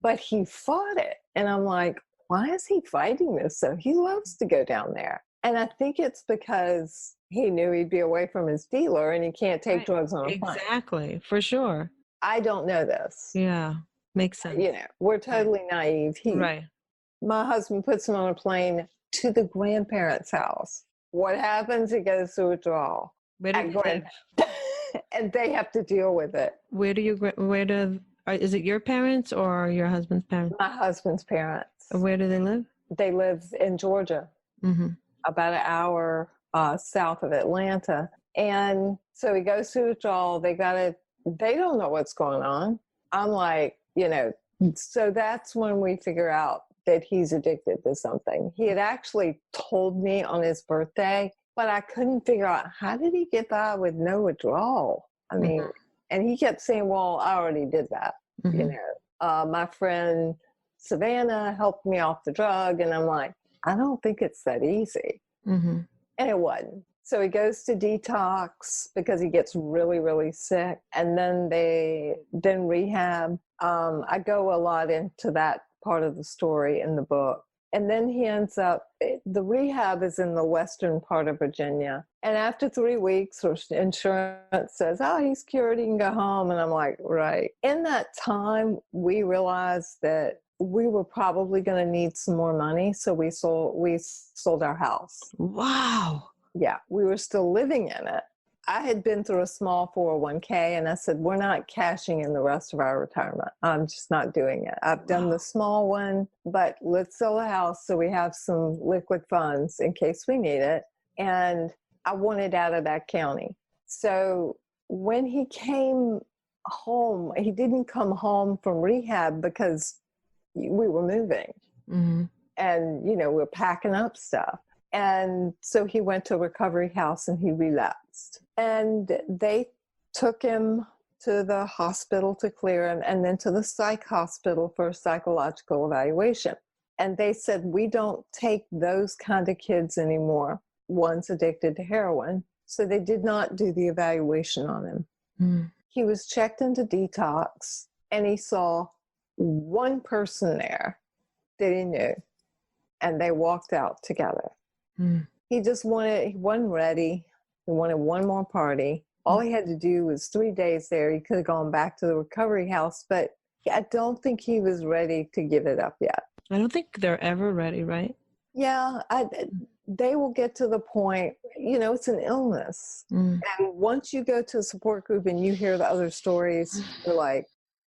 But he fought it. And I'm like, why is he fighting this? So he loves to go down there. And I think it's because he knew he'd be away from his dealer and he can't take drugs on a plane. Exactly, for sure. I don't know this. Yeah, makes sense. We're totally naive. My husband puts him on a plane to the grandparents' house. What happens? He goes to withdrawal. Where do you live? And they have to deal with it. Is it your parents or your husband's parents? My husband's parents. Where do they live? They live in Georgia, about an hour south of Atlanta. And so he goes to withdrawal. They don't know what's going on. I'm like, so that's when we figure out that he's addicted to something. He had actually told me on his birthday, but I couldn't figure out, how did he get by with no withdrawal? I mean, and he kept saying, well, I already did that. My friend Savannah helped me off the drug. And I'm like, I don't think it's that easy. And it wasn't. So he goes to Detox because he gets really, really sick. And then rehab. I go a lot into that part of the story in the book. And then he ends up, the rehab is in the western part of Virginia. And after 3 weeks, insurance says, "Oh, he's cured, he can go home." And I'm like, right. In that time, we realized that we were probably going to need some more money. So we sold our house. Wow. Yeah, we were still living in it. I had been through a small 401k and I said, we're not cashing in the rest of our retirement. I'm just not doing it. I've done the small one, but let's sell the house so we have some liquid funds in case we need it. And I wanted out of that county. So when he came home, he didn't come home from rehab because we were moving and, we're packing up stuff. And so he went to a recovery house and he relapsed. And they took him to the hospital to clear him and then to the psych hospital for a psychological evaluation. And they said, we don't take those kind of kids anymore. One's addicted to heroin. So they did not do the evaluation on him. He was checked into Detox and he saw one person there that he knew. And they walked out together. He wasn't ready. He wanted one more party. All he had to do was 3 days there. He could have gone back to the recovery house, but I don't think he was ready to give it up yet. I don't think they're ever ready, right? Yeah, they will get to the point, it's an illness. And once you go to a support group and you hear the other stories, you're like,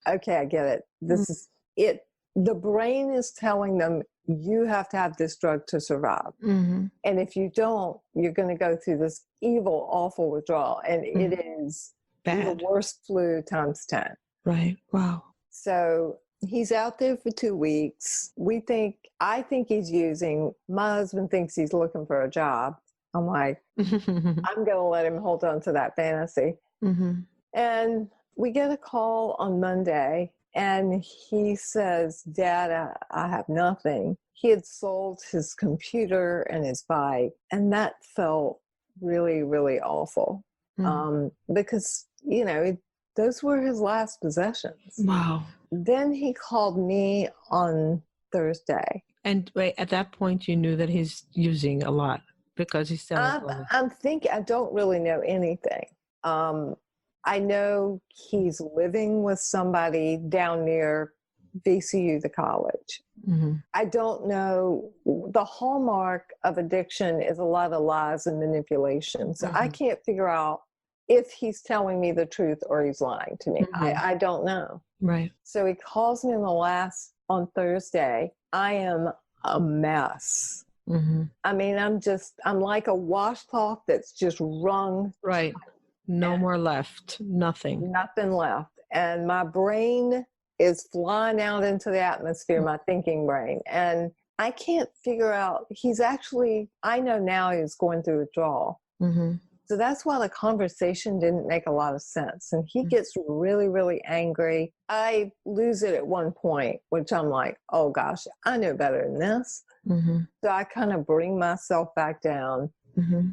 okay, I get it. This is it. The brain is telling them, you have to have this drug to survive. And if you don't, you're going to go through this evil, awful withdrawal. And it is bad. The worst flu times 10. Right. Wow. So he's out there for 2 weeks. I think he's using, my husband thinks he's looking for a job. I'm like, I'm going to let him hold on to that fantasy. And we get a call on Monday. And he says, "Dad, I have nothing." He had sold his computer and his bike, and that felt really, really awful. Because, those were his last possessions. Wow. Then he called me on Thursday. And wait, at that point, you knew that he's using a lot because he's selling clothing. I'm thinking, I don't really know anything. I know he's living with somebody down near VCU, the college. I don't know. The hallmark of addiction is a lot of lies and manipulation. So I can't figure out if he's telling me the truth or he's lying to me. I don't know. Right. So he calls me on Thursday. I am a mess. I mean, I'm like a washcloth that's just wrung. Right. No more left. Nothing. Nothing left. And my brain is flying out into the atmosphere, my thinking brain. And I can't figure out, I know now he's going through withdrawal. So that's why the conversation didn't make a lot of sense. And he gets really, really angry. I lose it at one point, which I'm like, oh gosh, I know better than this. So I kind of bring myself back down.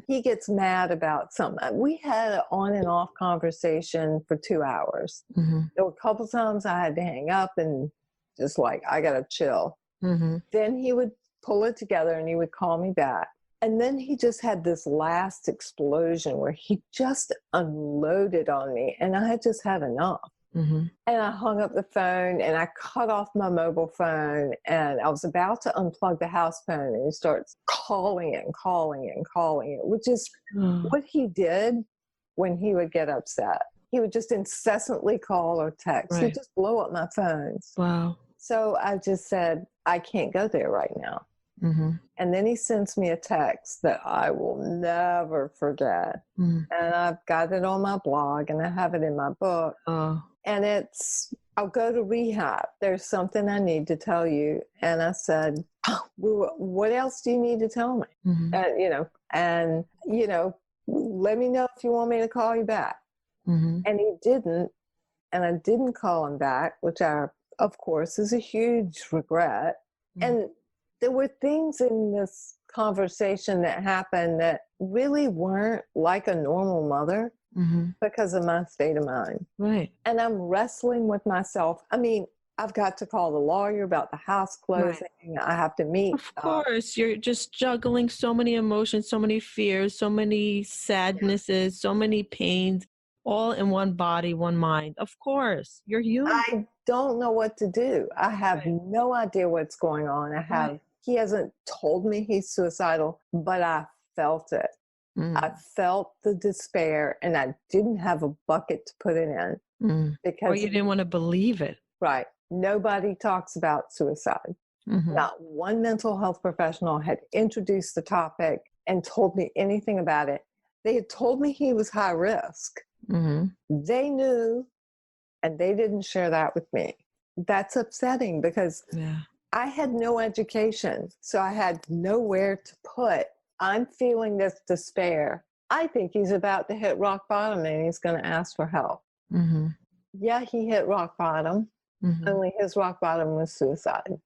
He gets mad about something. We had an on and off conversation for 2 hours. There were a couple times I had to hang up and just like, I got to chill. Then he would pull it together and he would call me back. And then he just had this last explosion where he just unloaded on me and I had just had enough. And I hung up the phone and I cut off my mobile phone and I was about to unplug the house phone and he starts calling it and calling it and calling it, which is what he did when he would get upset. He would just incessantly call or text. Right. He'd just blow up my phones. Wow. So I just said, I can't go there right now. And then he sends me a text that I will never forget. And I've got it on my blog and I have it in my book. And I'll go to rehab. There's something I need to tell you. And I said, well, what else do you need to tell me? And let me know if you want me to call you back. And he didn't. And I didn't call him back, which of course, is a huge regret. And there were things in this conversation that happened that really weren't like a normal mother because of my state of mind. Right. And I'm wrestling with myself. I mean, I've got to call the lawyer about the house closing. Right. I have to meet. Of course, you're just juggling so many emotions, so many fears, so many sadnesses, so many pains, all in one body, one mind. Of course, you're human. I don't know what to do. I have no idea what's going on. He hasn't told me he's suicidal, but I felt it. I felt the despair and I didn't have a bucket to put it in because or you didn't want to believe it. Right. Nobody talks about suicide. Not one mental health professional had introduced the topic and told me anything about it. They had told me he was high risk. They knew, and they didn't share that with me. That's upsetting because I had no education, so I had nowhere to put. I'm feeling this despair. I think he's about to hit rock bottom and he's going to ask for help. Yeah, he hit rock bottom. Only his rock bottom was suicide.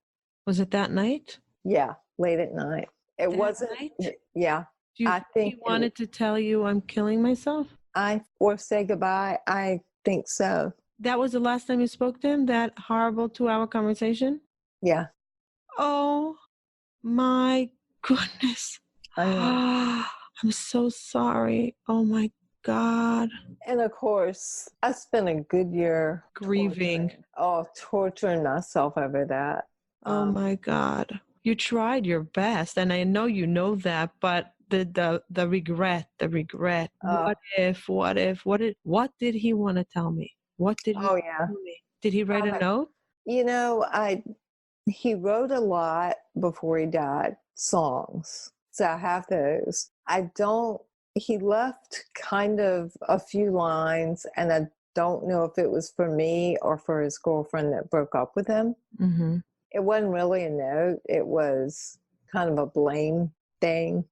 Was it that night? Yeah, late at night. It wasn't. Night? Yeah. I think he wanted to tell you I'm killing myself? Or say goodbye. I think so. That was the last time you spoke to him? That horrible 2-hour conversation? Yeah. Oh my goodness. I'm so sorry. Oh my God. And of course, I spent a good year grieving. Torturing myself over that. Oh my God. You tried your best, and I know you know that, but the regret. What did he want to tell me? What did he tell me? Did he write a note? He wrote a lot before he died, songs. So I have those. He left kind of a few lines, and I don't know if it was for me or for his girlfriend that broke up with him. It wasn't really a note. It was kind of a blame thing.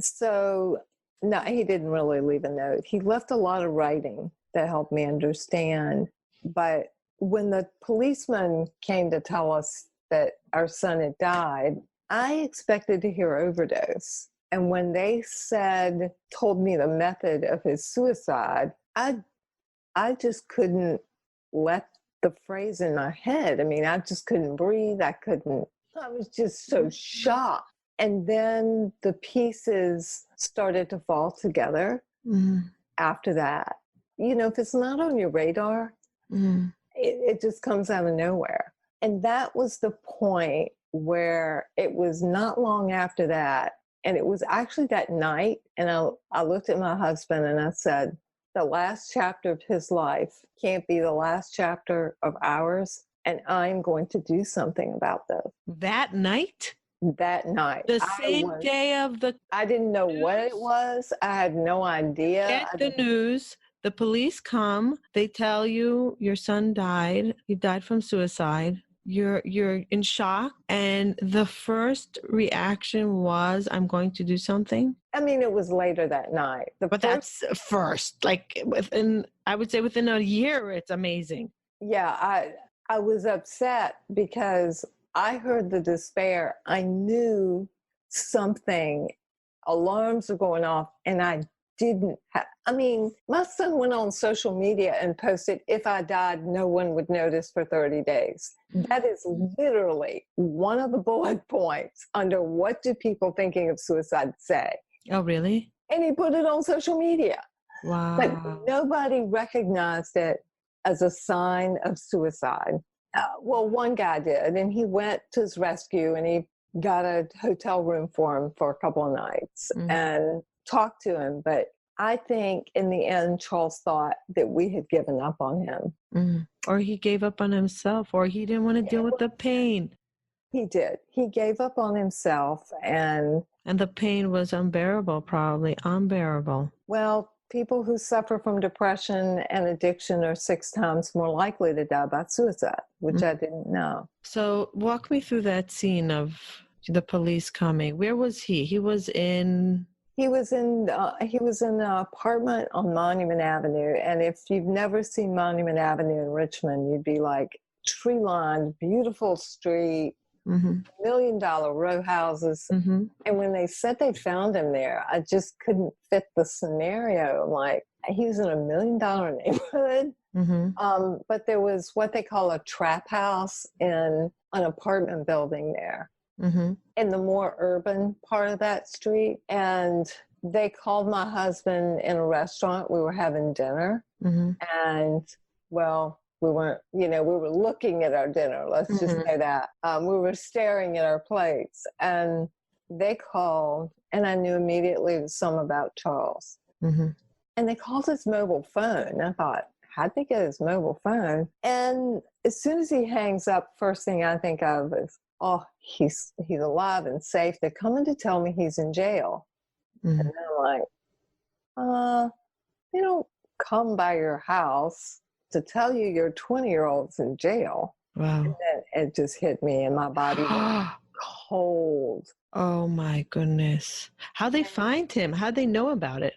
So, no, he didn't really leave a note. He left a lot of writing that helped me understand. But when the policeman came to tell us that our son had died, I expected to hear overdose. And when they told me the method of his suicide, I just couldn't let the phrase in my head. I mean, I just couldn't breathe. I was just so shocked. And then the pieces started to fall together after that. You know, if it's not on your radar, it just comes out of nowhere. And that was the point where it was not long after that. And it was actually that night. And I looked at my husband and I said, the last chapter of his life can't be the last chapter of ours. And I'm going to do something about this. That night? That night. The same day of the I didn't know news? what it was. I had no idea. Get the news. The police come. They tell you your son died. He died from suicide. You're in shock. And the first reaction was, I'm going to do something. I mean, it was later that night. That's first. Like I would say within a year, it's amazing. Yeah, I was upset because I heard the despair. I knew something, alarms were going off, and I didn't I mean, my son went on social media and posted, if I died, no one would notice for 30 days. That is literally one of the bullet points under what do people thinking of suicide say. Oh, really? And he put it on social media. Wow. But nobody recognized it as a sign of suicide. Well, one guy did, and he went to his rescue and he got a hotel room for him for a couple of nights and talked to him. But I think in the end, Charles thought that we had given up on him. Or he gave up on himself, or he didn't want to deal with the pain. He did. He gave up on himself. And the pain was unbearable, probably unbearable. Well, people who suffer from depression and addiction are 6 times more likely to die by suicide, which I didn't know. So walk me through that scene of the police coming. Where was he? He was in an apartment on Monument Avenue. And if you've never seen Monument Avenue in Richmond, you'd be like, tree-lined, beautiful street, $1 million row houses. And when they said they found him there, I just couldn't fit the scenario. I'm like, he was in $1 million neighborhood. But there was what they call a trap house in an apartment building there in the more urban part of that street. And they called my husband in a restaurant. We were having dinner. And, well, we weren't, we were looking at our dinner. Let's just say that. We were staring at our plates. And they called, and I knew immediately it was something about Charles. And they called his mobile phone. I thought, how'd they get his mobile phone? And as soon as he hangs up, first thing I think of is, oh, he's alive and safe. They're coming to tell me he's in jail. And I'm like, they don't come by your house to tell you your 20-year-old's in jail. Wow. And then it just hit me and my body went cold. Oh my goodness. How'd they find him? How'd they know about it?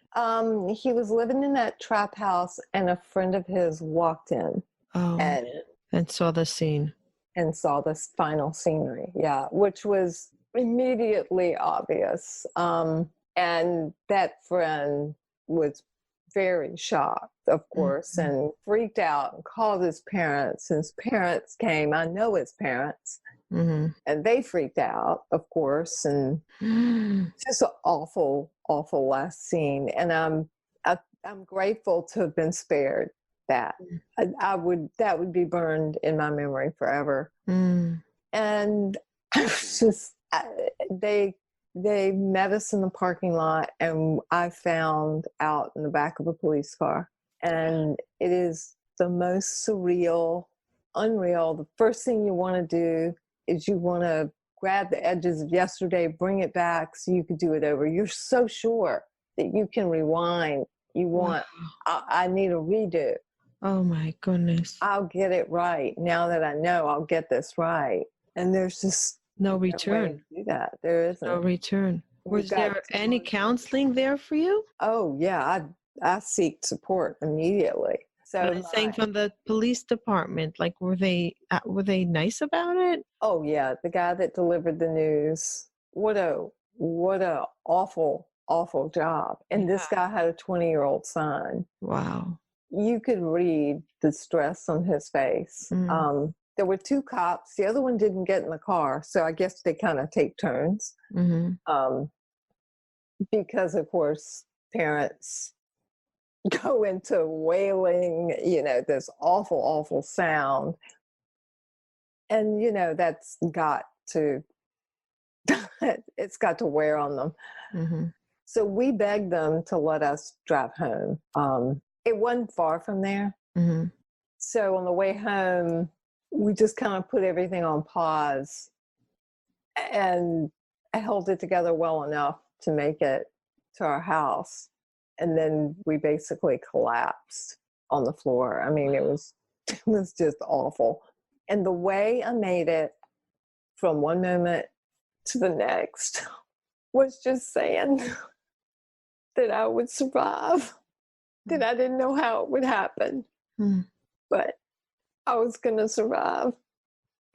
He was living in that trap house and a friend of his walked in and saw the scene. And saw this final scenery. Yeah, which was immediately obvious. And that friend was very shocked, of course, and freaked out and called his parents. His parents came. I know his parents. And they freaked out, of course. And just an awful, awful last scene. And I'm grateful to have been spared that. That would be burned in my memory forever. And I was just, they met us in the parking lot, and I found out in the back of a police car. And it is the most surreal, unreal. The first thing you want to do is you want to grab the edges of yesterday, bring it back so you could do it over. You're so sure that you can rewind. You want, I need a redo. Oh my goodness. I'll get it right. Now that I know I'll get this right. And there's just no return. Do that. There isn't. No return. Was there any counseling there for you? Oh yeah, I seek support immediately. So I'm saying from the police department, like were they nice about it? Oh yeah, the guy that delivered the news. What a what a awful, awful job. And this guy had a 20-year-old son. Wow. You could read the stress on his face. There were 2 cops. The other one didn't get in the car. So I guess they kind of take turns. Because, of course, parents go into wailing, this awful, awful sound. And, that's got to, it's got to wear on them. So we begged them to let us drive home. It wasn't far from there. So on the way home, we just kind of put everything on pause, and I held it together well enough to make it to our house. And then we basically collapsed on the floor. I mean, it was just awful. And the way I made it from one moment to the next was just saying that I would survive, that I didn't know how it would happen, but I was going to survive.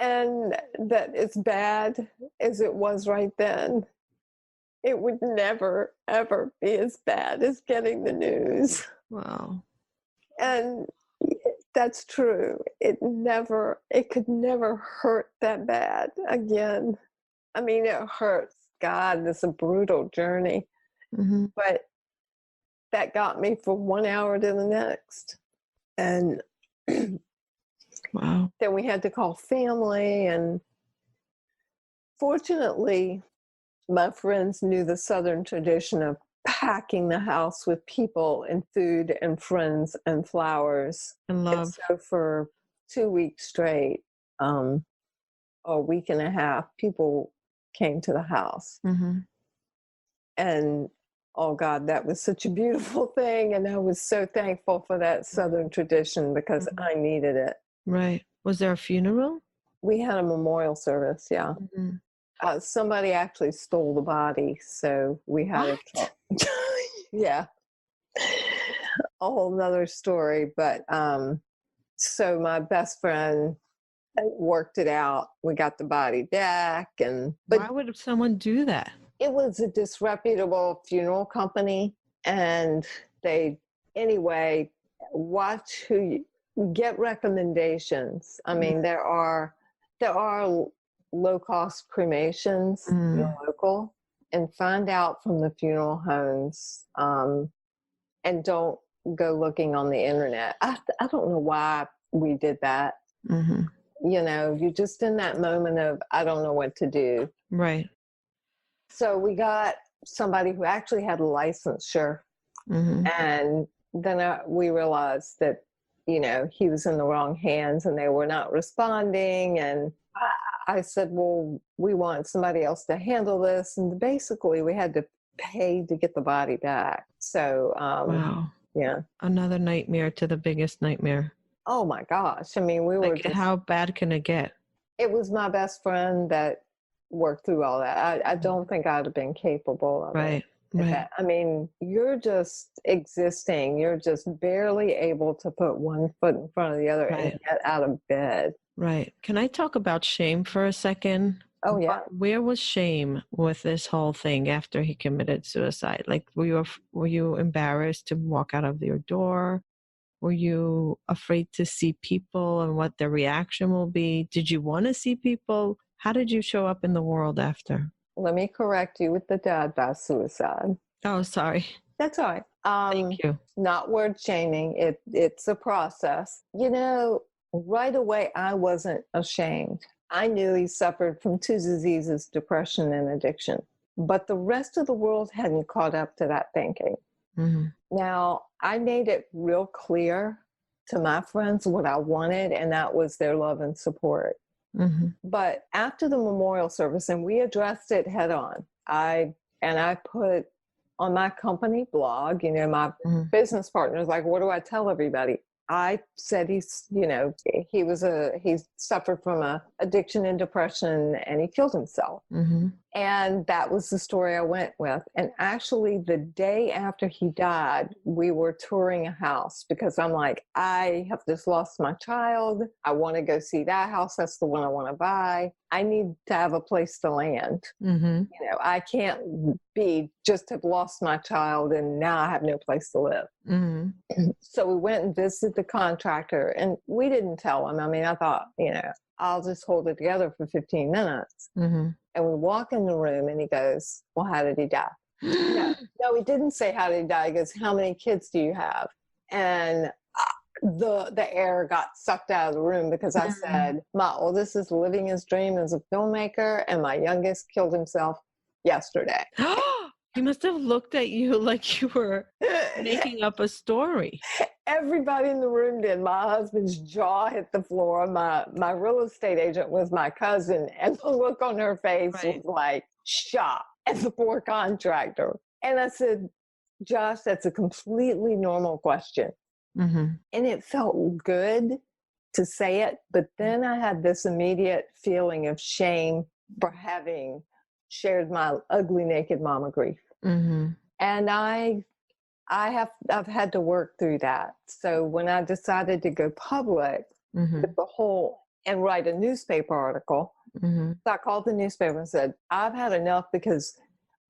And that as bad as it was right then, it would never, ever be as bad as getting the news. Wow. And that's true. It could never hurt that bad again. I mean, it hurts. God, it's a brutal journey. But that got me from 1 hour to the next. And wow. Then we had to call family. And fortunately, my friends knew the Southern tradition of packing the house with people and food and friends and flowers. And love. And so for 2 weeks straight, a week and a half, people came to the house. And oh God, that was such a beautiful thing. And I was so thankful for that Southern tradition because I needed it. Right. Was there a funeral? We had a memorial service, yeah. Somebody actually stole the body, so we had yeah, a whole nother story. But so my best friend worked it out. We got the body back, but why would someone do that? It was a disreputable funeral company, and watch who you get recommendations. I mean, there are low-cost cremations local, and find out from the funeral homes, and don't go looking on the internet. I don't know why we did that. You're just in that moment of, I don't know what to do. Right. So we got somebody who actually had a licensure, and then we realized that, he was in the wrong hands and they were not responding. And I said, well, we want somebody else to handle this. And basically we had to pay to get the body back. So, wow. Yeah. Another nightmare to the biggest nightmare. Oh my gosh. I mean, we were how bad can it get? It was my best friend that worked through all that. I don't think I'd have been capable of it. Right. I mean, you're just existing. You're just barely able to put one foot in front of the other and get out of bed. Right. Can I talk about shame for a second? Oh, yeah. Where was shame with this whole thing after he committed suicide? Like, were you embarrassed to walk out of your door? Were you afraid to see people and what their reaction will be? Did you want to see people? How did you show up in the world after? Let me correct you with the dad by suicide. Oh, sorry. That's all right. Thank you. Not word shaming. It's a process. Right away, I wasn't ashamed. I knew he suffered from 2 diseases, depression and addiction. But the rest of the world hadn't caught up to that thinking. Now, I made it real clear to my friends what I wanted, and that was their love and support. But after the memorial service, and we addressed it head on, I put on my company blog, my business partners, like, what do I tell everybody? I said he suffered from a addiction and depression, and he killed himself. And that was the story I went with. And actually, the day after he died, we were touring a house because I'm like, I have just lost my child. I want to go see that house. That's the one I want to buy. I need to have a place to land. Mm-hmm. You know, I can't be just have lost my child and now I have no place to live. Mm-hmm. So we went and visited the contractor, and we didn't tell him. I mean, I thought, you know, I'll just hold it together for 15 minutes. Mm-hmm. And we walk in the room and he goes, well, how did he die? No, he didn't say how did he die. He goes, how many kids do you have? And the air got sucked out of the room because I said, my oldest is living his dream as a filmmaker and my youngest killed himself yesterday. He must have looked at you like you were making up a story. Everybody in the room did. My husband's jaw hit the floor. My real estate agent was my cousin, and the look on her face was like shock. And the poor contractor. And I said, Josh, that's a completely normal question. Mm-hmm. And it felt good to say it. But then I had this immediate feeling of shame for having shared my ugly, naked mama grief. Mm-hmm. And I've had to work through that. So when I decided to go public Mm-hmm. with the whole and write a newspaper article, Mm-hmm. so I called the newspaper and said, I've had enough, because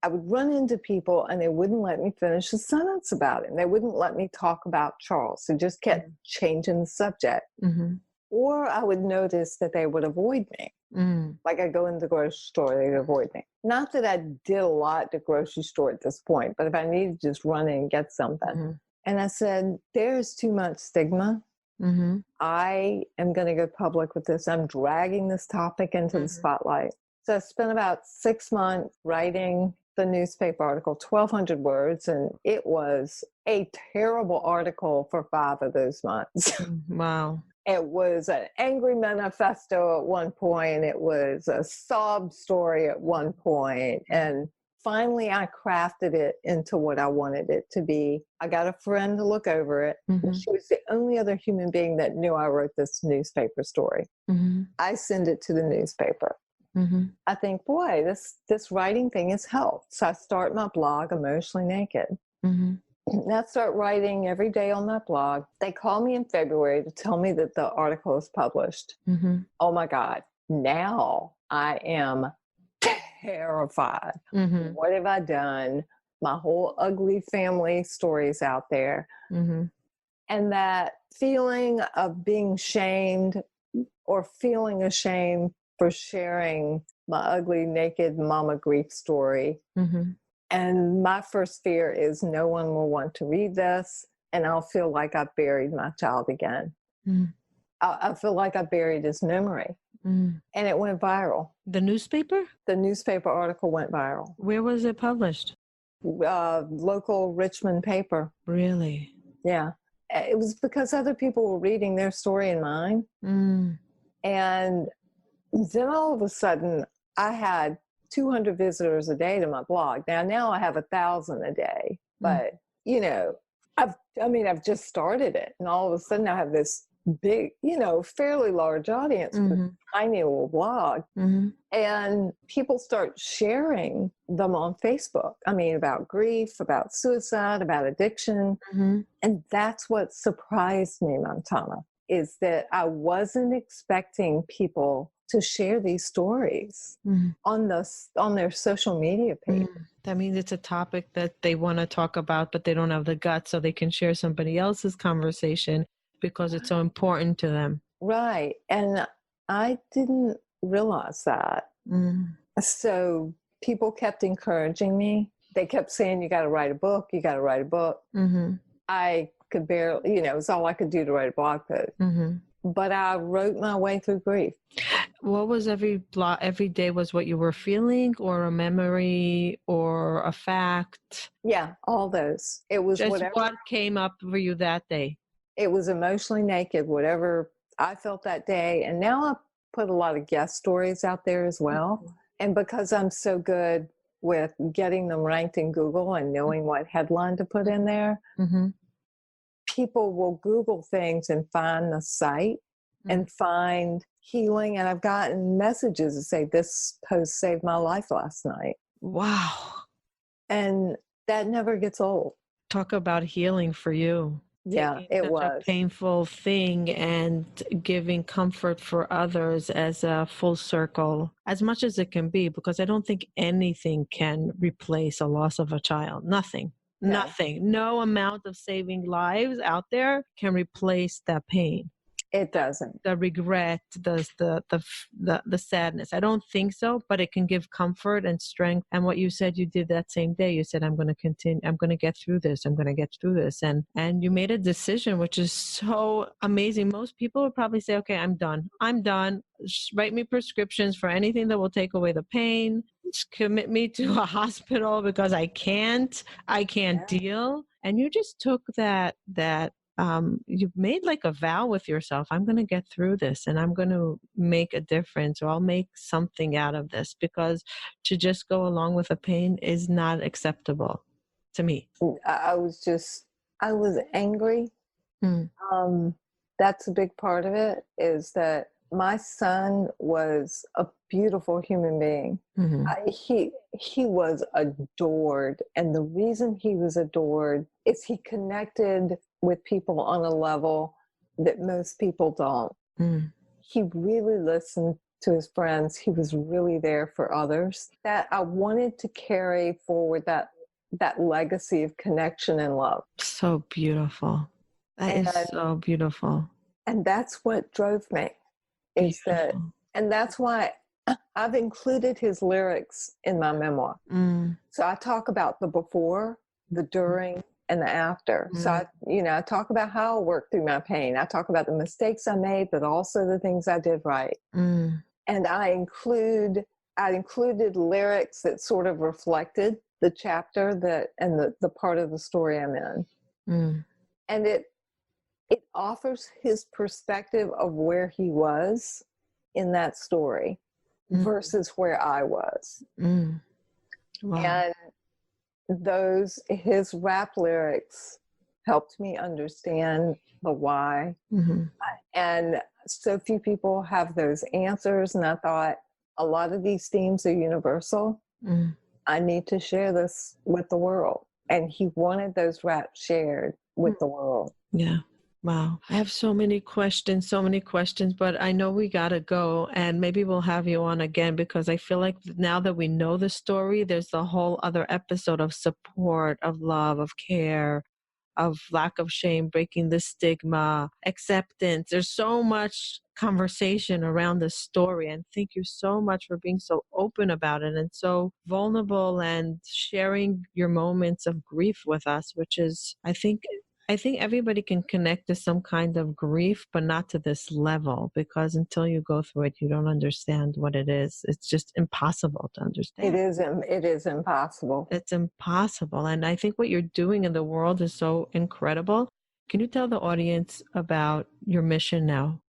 I would run into people and they wouldn't let me finish a sentence about it. And they wouldn't let me talk about Charles. They just kept changing the subject. Mm-hmm. Or I would notice that they would avoid me. Mm-hmm. Like I go into the grocery store, they'd avoid me. Not that I did a lot at the grocery store at this point, but if I needed to just run in and get something. Mm-hmm. And I said, there's too much stigma. Mm-hmm. I am going to go public with this. I'm dragging this topic into the spotlight. So I spent about 6 months writing the newspaper article, 1,200 words, and it was a terrible article for 5 of those months. Wow. It was an angry manifesto at one point. It was a sob story at one point. And finally, I crafted it into what I wanted it to be. I got a friend to look over it. Mm-hmm. She was the only other human being that knew I wrote this newspaper story. Mm-hmm. I send it to the newspaper. Mm-hmm. I think, boy, this writing thing has helped. So I start my blog, Emotionally Naked. Mm-hmm. And I start writing every day on that blog. They call me in February to tell me that the article is published. Mm-hmm. Oh my God. Now I am terrified. Mm-hmm. What have I done? My whole ugly family stories out there. Mm-hmm. And that feeling of being shamed or feeling ashamed for sharing my ugly, naked mama grief story. Mm-hmm. And my first fear is no one will want to read this, and I'll feel like I've buried my child again. Mm. I feel like I buried his memory. Mm. And it went viral. The newspaper? The newspaper article went viral. Where was it published? Local Richmond paper. Really? Yeah. It was because other people were reading their story and mine. Mm. And then all of a sudden, I had 200 visitors a day to my blog. Now I have 1,000 a day, but you know, I've just started it, and all of a sudden I have this big, fairly large audience with a tiny little blog, and people start sharing them on Facebook. I mean, about grief, about suicide, about addiction, and that's what surprised me, Montana, is that I wasn't expecting people to share these stories on their social media page. That means it's a topic that they want to talk about, but they don't have the guts, so they can share somebody else's conversation because it's so important to them. Right. And I didn't realize that. So people kept encouraging me. They kept saying, you got to write a book. You got to write a book. I could barely, it was all I could do to write a blog post. But I wrote my way through grief. What was every day was what you were feeling, or a memory, or a fact? Yeah, all those. It was just whatever. What came up for you that day? It was emotionally naked, whatever I felt that day. And now I put a lot of guest stories out there as well. And because I'm so good with getting them ranked in Google and knowing what headline to put in there, people will Google things and find the site and find healing. And I've gotten messages that say, this post saved my life last night. Wow. And that never gets old. Talk about healing for you. Yeah, Taking it such was. a painful thing and giving comfort for others as a full circle, as much as it can be, because I don't think anything can replace a loss of a child. Nothing. No. Nothing. No amount of saving lives out there can replace that pain. It doesn't. The regret, the sadness. I don't think so, but it can give comfort and strength. And what you said you did that same day, you said, I'm going to continue, I'm going to get through this. I'm going to get through this. And you made a decision, which is so amazing. Most people would probably say, okay, I'm done. I'm done. Just write me prescriptions for anything that will take away the pain. Just commit me to a hospital because I can't deal. And you just took that you've made like a vow with yourself. I'm going to get through this and I'm going to make a difference, or I'll make something out of this, because to just go along with the pain is not acceptable to me. I was angry. Mm. That's a big part of it, is that my son was a beautiful human being. Mm-hmm. He was adored. And the reason he was adored is he connected with people on a level that most people don't. Mm. He really listened to his friends. He was really there for others. That I wanted to carry forward that legacy of connection and love. So beautiful. That is so beautiful. And that's what drove me. And that's why I've included his lyrics in my memoir. Mm. So I talk about the before, the during, and the after. Mm. So I talk about how I worked through my pain. I talk about the mistakes I made, but also the things I did right. Mm. And I included lyrics that sort of reflected the chapter and the part of the story I'm in. Mm. And it offers his perspective of where he was in that story versus where I was. Mm. Wow. And his rap lyrics helped me understand the why. Mm-hmm. And so few people have those answers. And I thought, a lot of these themes are universal. Mm. I need to share this with the world. And he wanted those raps shared with the world. Yeah. Wow. I have so many questions, but I know we got to go, and maybe we'll have you on again, because I feel like now that we know the story, there's a whole other episode of support, of love, of care, of lack of shame, breaking the stigma, acceptance. There's so much conversation around this story. And thank you so much for being so open about it and so vulnerable and sharing your moments of grief with us, which is, I think everybody can connect to some kind of grief, but not to this level, because until you go through it, you don't understand what it is. It's just impossible to understand. It is impossible. It's impossible. And I think what you're doing in the world is so incredible. Can you tell the audience about your mission now?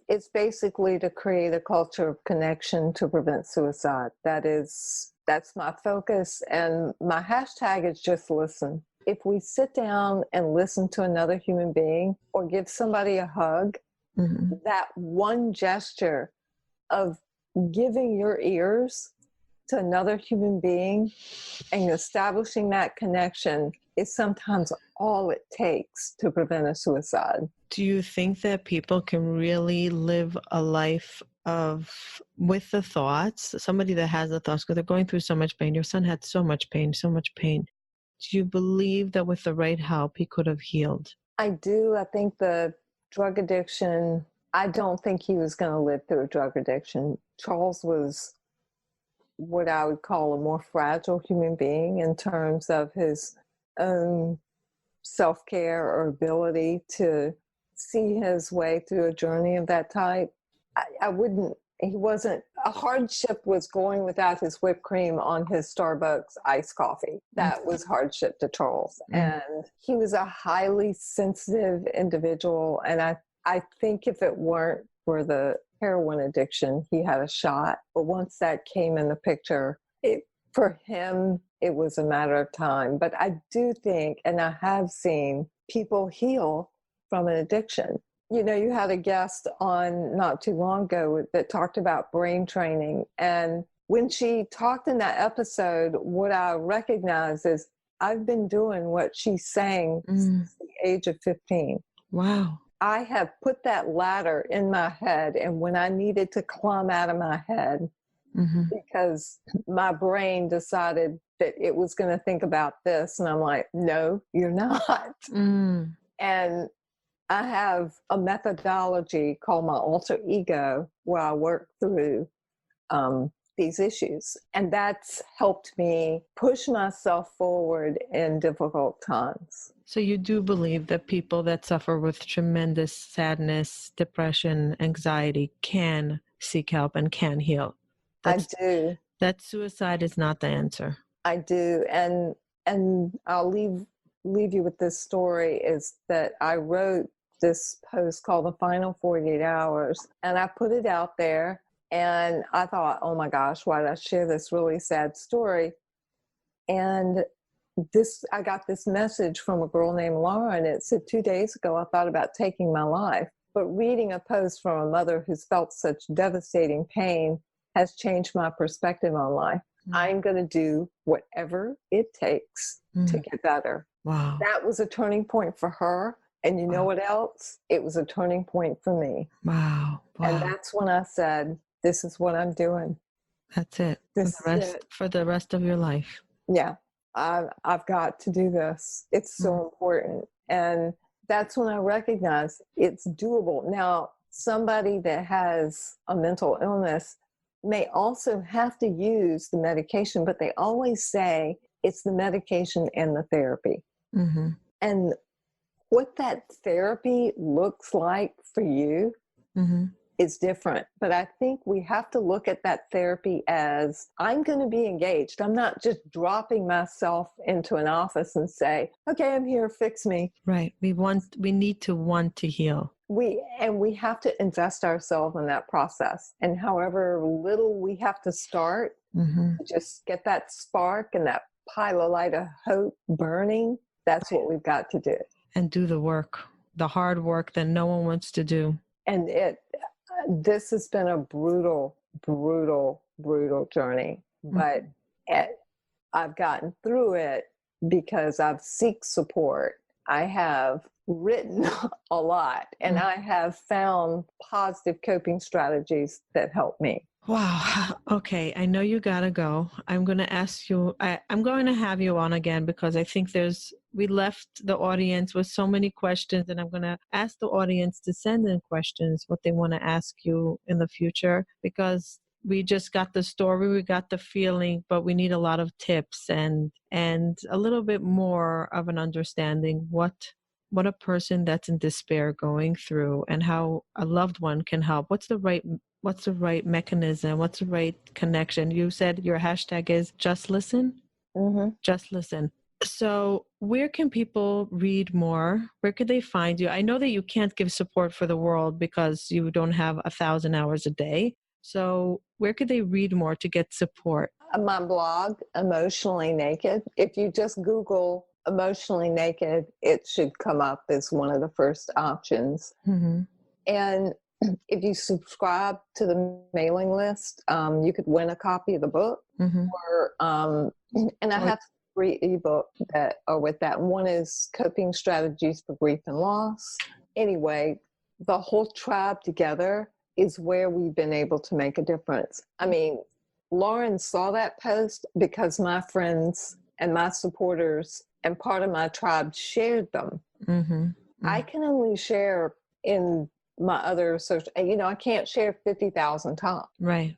It's basically to create a culture of connection to prevent suicide. That's my focus. And my hashtag is just listen. If we sit down and listen to another human being or give somebody a hug, mm-hmm. that one gesture of giving your ears to another human being and establishing that connection is sometimes all it takes to prevent a suicide. Do you think that people can really live a life with the thoughts, somebody that has the thoughts, because they're going through so much pain? Your son had so much pain. Do you believe that with the right help, he could have healed? I do. I think the drug addiction, I don't think he was going to live through a drug addiction. Charles was what I would call a more fragile human being in terms of his own self-care or ability to see his way through a journey of that type. A hardship was going without his whipped cream on his Starbucks iced coffee. That was hardship to Charles. And he was a highly sensitive individual. And I think if it weren't for the heroin addiction, he had a shot. But once that came in the picture, for him, it was a matter of time. But I do think, and I have seen people heal from an addiction. You know, you had a guest on not too long ago that talked about brain training. And when she talked in that episode, what I recognized is I've been doing what she's saying since the age of 15. Wow. I have put that ladder in my head, and when I needed to climb out of my head because my brain decided that it was going to think about this, and I'm like, no, you're not. And I have a methodology called my alter ego where I work through these issues. And that's helped me push myself forward in difficult times. So you do believe that people that suffer with tremendous sadness, depression, anxiety can seek help and can heal? I do. That suicide is not the answer. I do. And I'll leave you with this story, is that I wrote this post called The Final 48 Hours, and I put it out there, and I thought, oh my gosh, why did I share this really sad story? And I got this message from a girl named Lauren. It said, 2 days ago, I thought about taking my life, but reading a post from a mother who's felt such devastating pain has changed my perspective on life. I'm going to do whatever it takes to get better. Wow. That was a turning point for her. And you know what else? It was a turning point for me. Wow. And that's when I said, this is what I'm doing. That's it. For the rest of your life. Yeah. I've got to do this. It's so important. And that's when I recognized it's doable. Now, somebody that has a mental illness may also have to use the medication, but they always say it's the medication and the therapy. And what that therapy looks like for you is different. But I think we have to look at that therapy as, I'm going to be engaged. I'm not just dropping myself into an office and say, okay, I'm here, fix me. Right. We need to want to heal. We have to invest ourselves in that process. And however little we have to start, just get that spark and that pile of light of hope burning. That's what we've got to do. And do the work, the hard work that no one wants to do. And this has been a brutal, brutal, brutal journey. But I've gotten through it because I've sought support. I have written a lot, and I have found positive coping strategies that help me. Wow. Okay. I know you gotta go. I'm going to ask you, I'm going to have you on again because I think we left the audience with so many questions, and I'm going to ask the audience to send in questions, what they want to ask you in the future, because we just got the story, we got the feeling, but we need a lot of tips and a little bit more of an understanding what a person that's in despair going through and how a loved one can help. What's the right mechanism? What's the right connection? You said your hashtag is just listen. Just listen. So where can people read more? Where could they find you? I know that you can't give support for the world because you don't have 1,000 hours a day. So where could they read more to get support? My blog, Emotionally Naked. If you just Google Emotionally Naked, it should come up as one of the first options. And if you subscribe to the mailing list, you could win a copy of the book. Or, and I have 3 ebooks that are with that. One is Coping Strategies for Grief and Loss. Anyway, the whole tribe together is where we've been able to make a difference. I mean, Lauren saw that post because my friends and my supporters and part of my tribe shared them. I can only share in my other social, I can't share 50,000 times. Right.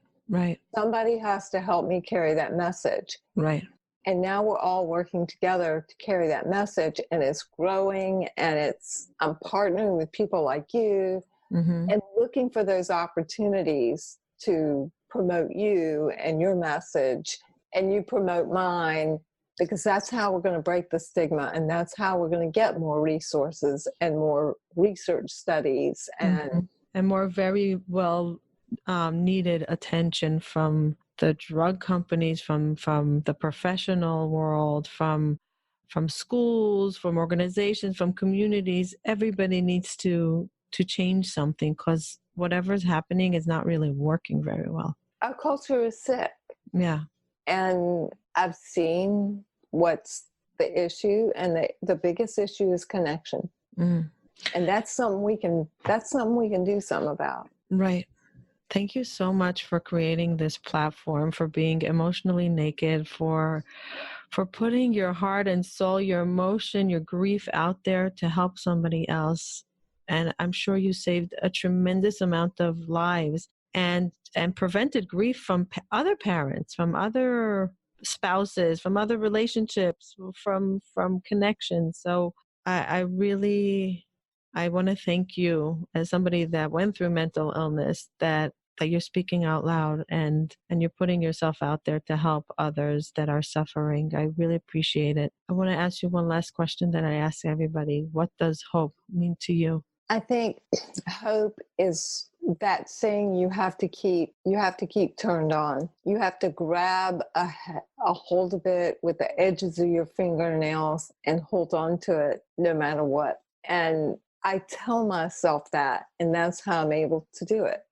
Somebody has to help me carry that message. Right. And now we're all working together to carry that message, and it's growing, and I'm partnering with people like you and looking for those opportunities to promote you and your message, and you promote mine, because that's how we're going to break the stigma, and that's how we're going to get more resources and more research studies and more very well needed attention from the drug companies, from the professional world, from schools, from organizations, from communities. Everybody needs to change something, because whatever's happening is not really working very well. Our culture is sick. Yeah. And I've seen what's the issue, and the biggest issue is connection. Mm. And that's something we can do something about. Right. Thank you so much for creating this platform, for being emotionally naked, for putting your heart and soul, your emotion, your grief out there to help somebody else. And I'm sure you saved a tremendous amount of lives and prevented grief from other parents, from other spouses, from other relationships, from connections. So I want to thank you, as somebody that went through mental illness, that you're speaking out loud and you're putting yourself out there to help others that are suffering. I really appreciate it. I want to ask you one last question that I ask everybody. What does hope mean to you? I think hope is that saying you have to keep turned on. You have to grab a hold of it with the edges of your fingernails and hold on to it no matter what. And I tell myself that, and that's how I'm able to do it.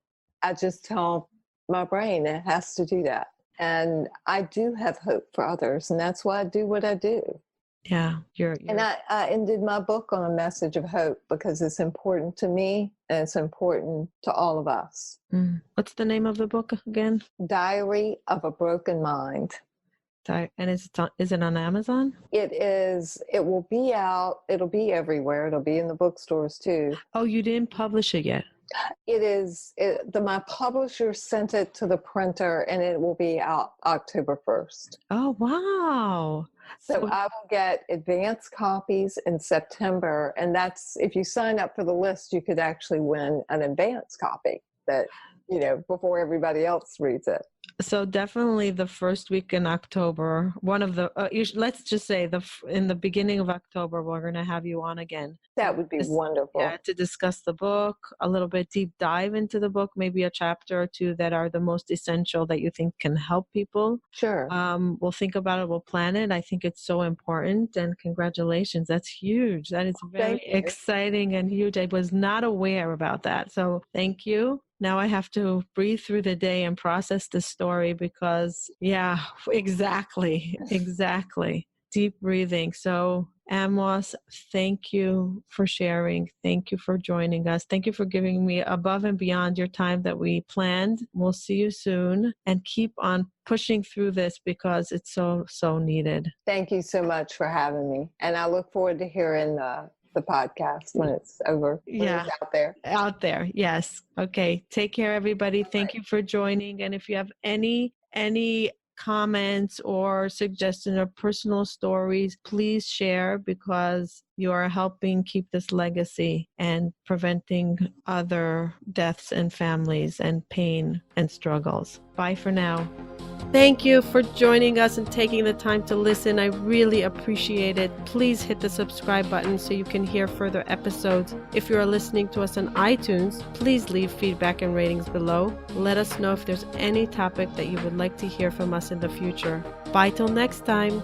I just tell my brain it has to do that. And I do have hope for others, and that's why I do what I do. Yeah. And I ended my book on a message of hope because it's important to me and it's important to all of us. What's the name of the book again? Diary of a Broken Mind. And is it on Amazon? It is. It will be out. It'll be everywhere. It'll be in the bookstores too. Oh, you didn't publish it yet? It is. My publisher sent it to the printer, and it will be out October 1st. Oh, wow. So I will get advance copies in September, and that's, if you sign up for the list, you could actually win an advance copy that, before everybody else reads it. So definitely the first week in October, one of the, let's just say in the beginning of October, we're going to have you on again. That would be wonderful. Yeah, to discuss the book, a little bit deep dive into the book, maybe a chapter or two that are the most essential that you think can help people. Sure. We'll think about it. We'll plan it. I think it's so important, and congratulations. That's huge. That is very exciting and huge. I was not aware about that. So thank you. Now I have to breathe through the day and process the story because, yeah, exactly. Deep breathing. So Amos, thank you for sharing. Thank you for joining us. Thank you for giving me above and beyond your time that we planned. We'll see you soon, and keep on pushing through this because it's so, so needed. Thank you so much for having me. And I look forward to hearing the podcast when it's over. Yeah. It's out there. Yes. Okay. Take care, everybody. Thank you for joining. And if you have any comments or suggestions or personal stories, please share, because you are helping keep this legacy and preventing other deaths and families and pain and struggles. Bye for now. Thank you for joining us and taking the time to listen. I really appreciate it. Please hit the subscribe button so you can hear further episodes. If you are listening to us on iTunes, please leave feedback and ratings below. Let us know if there's any topic that you would like to hear from us in the future. Bye till next time.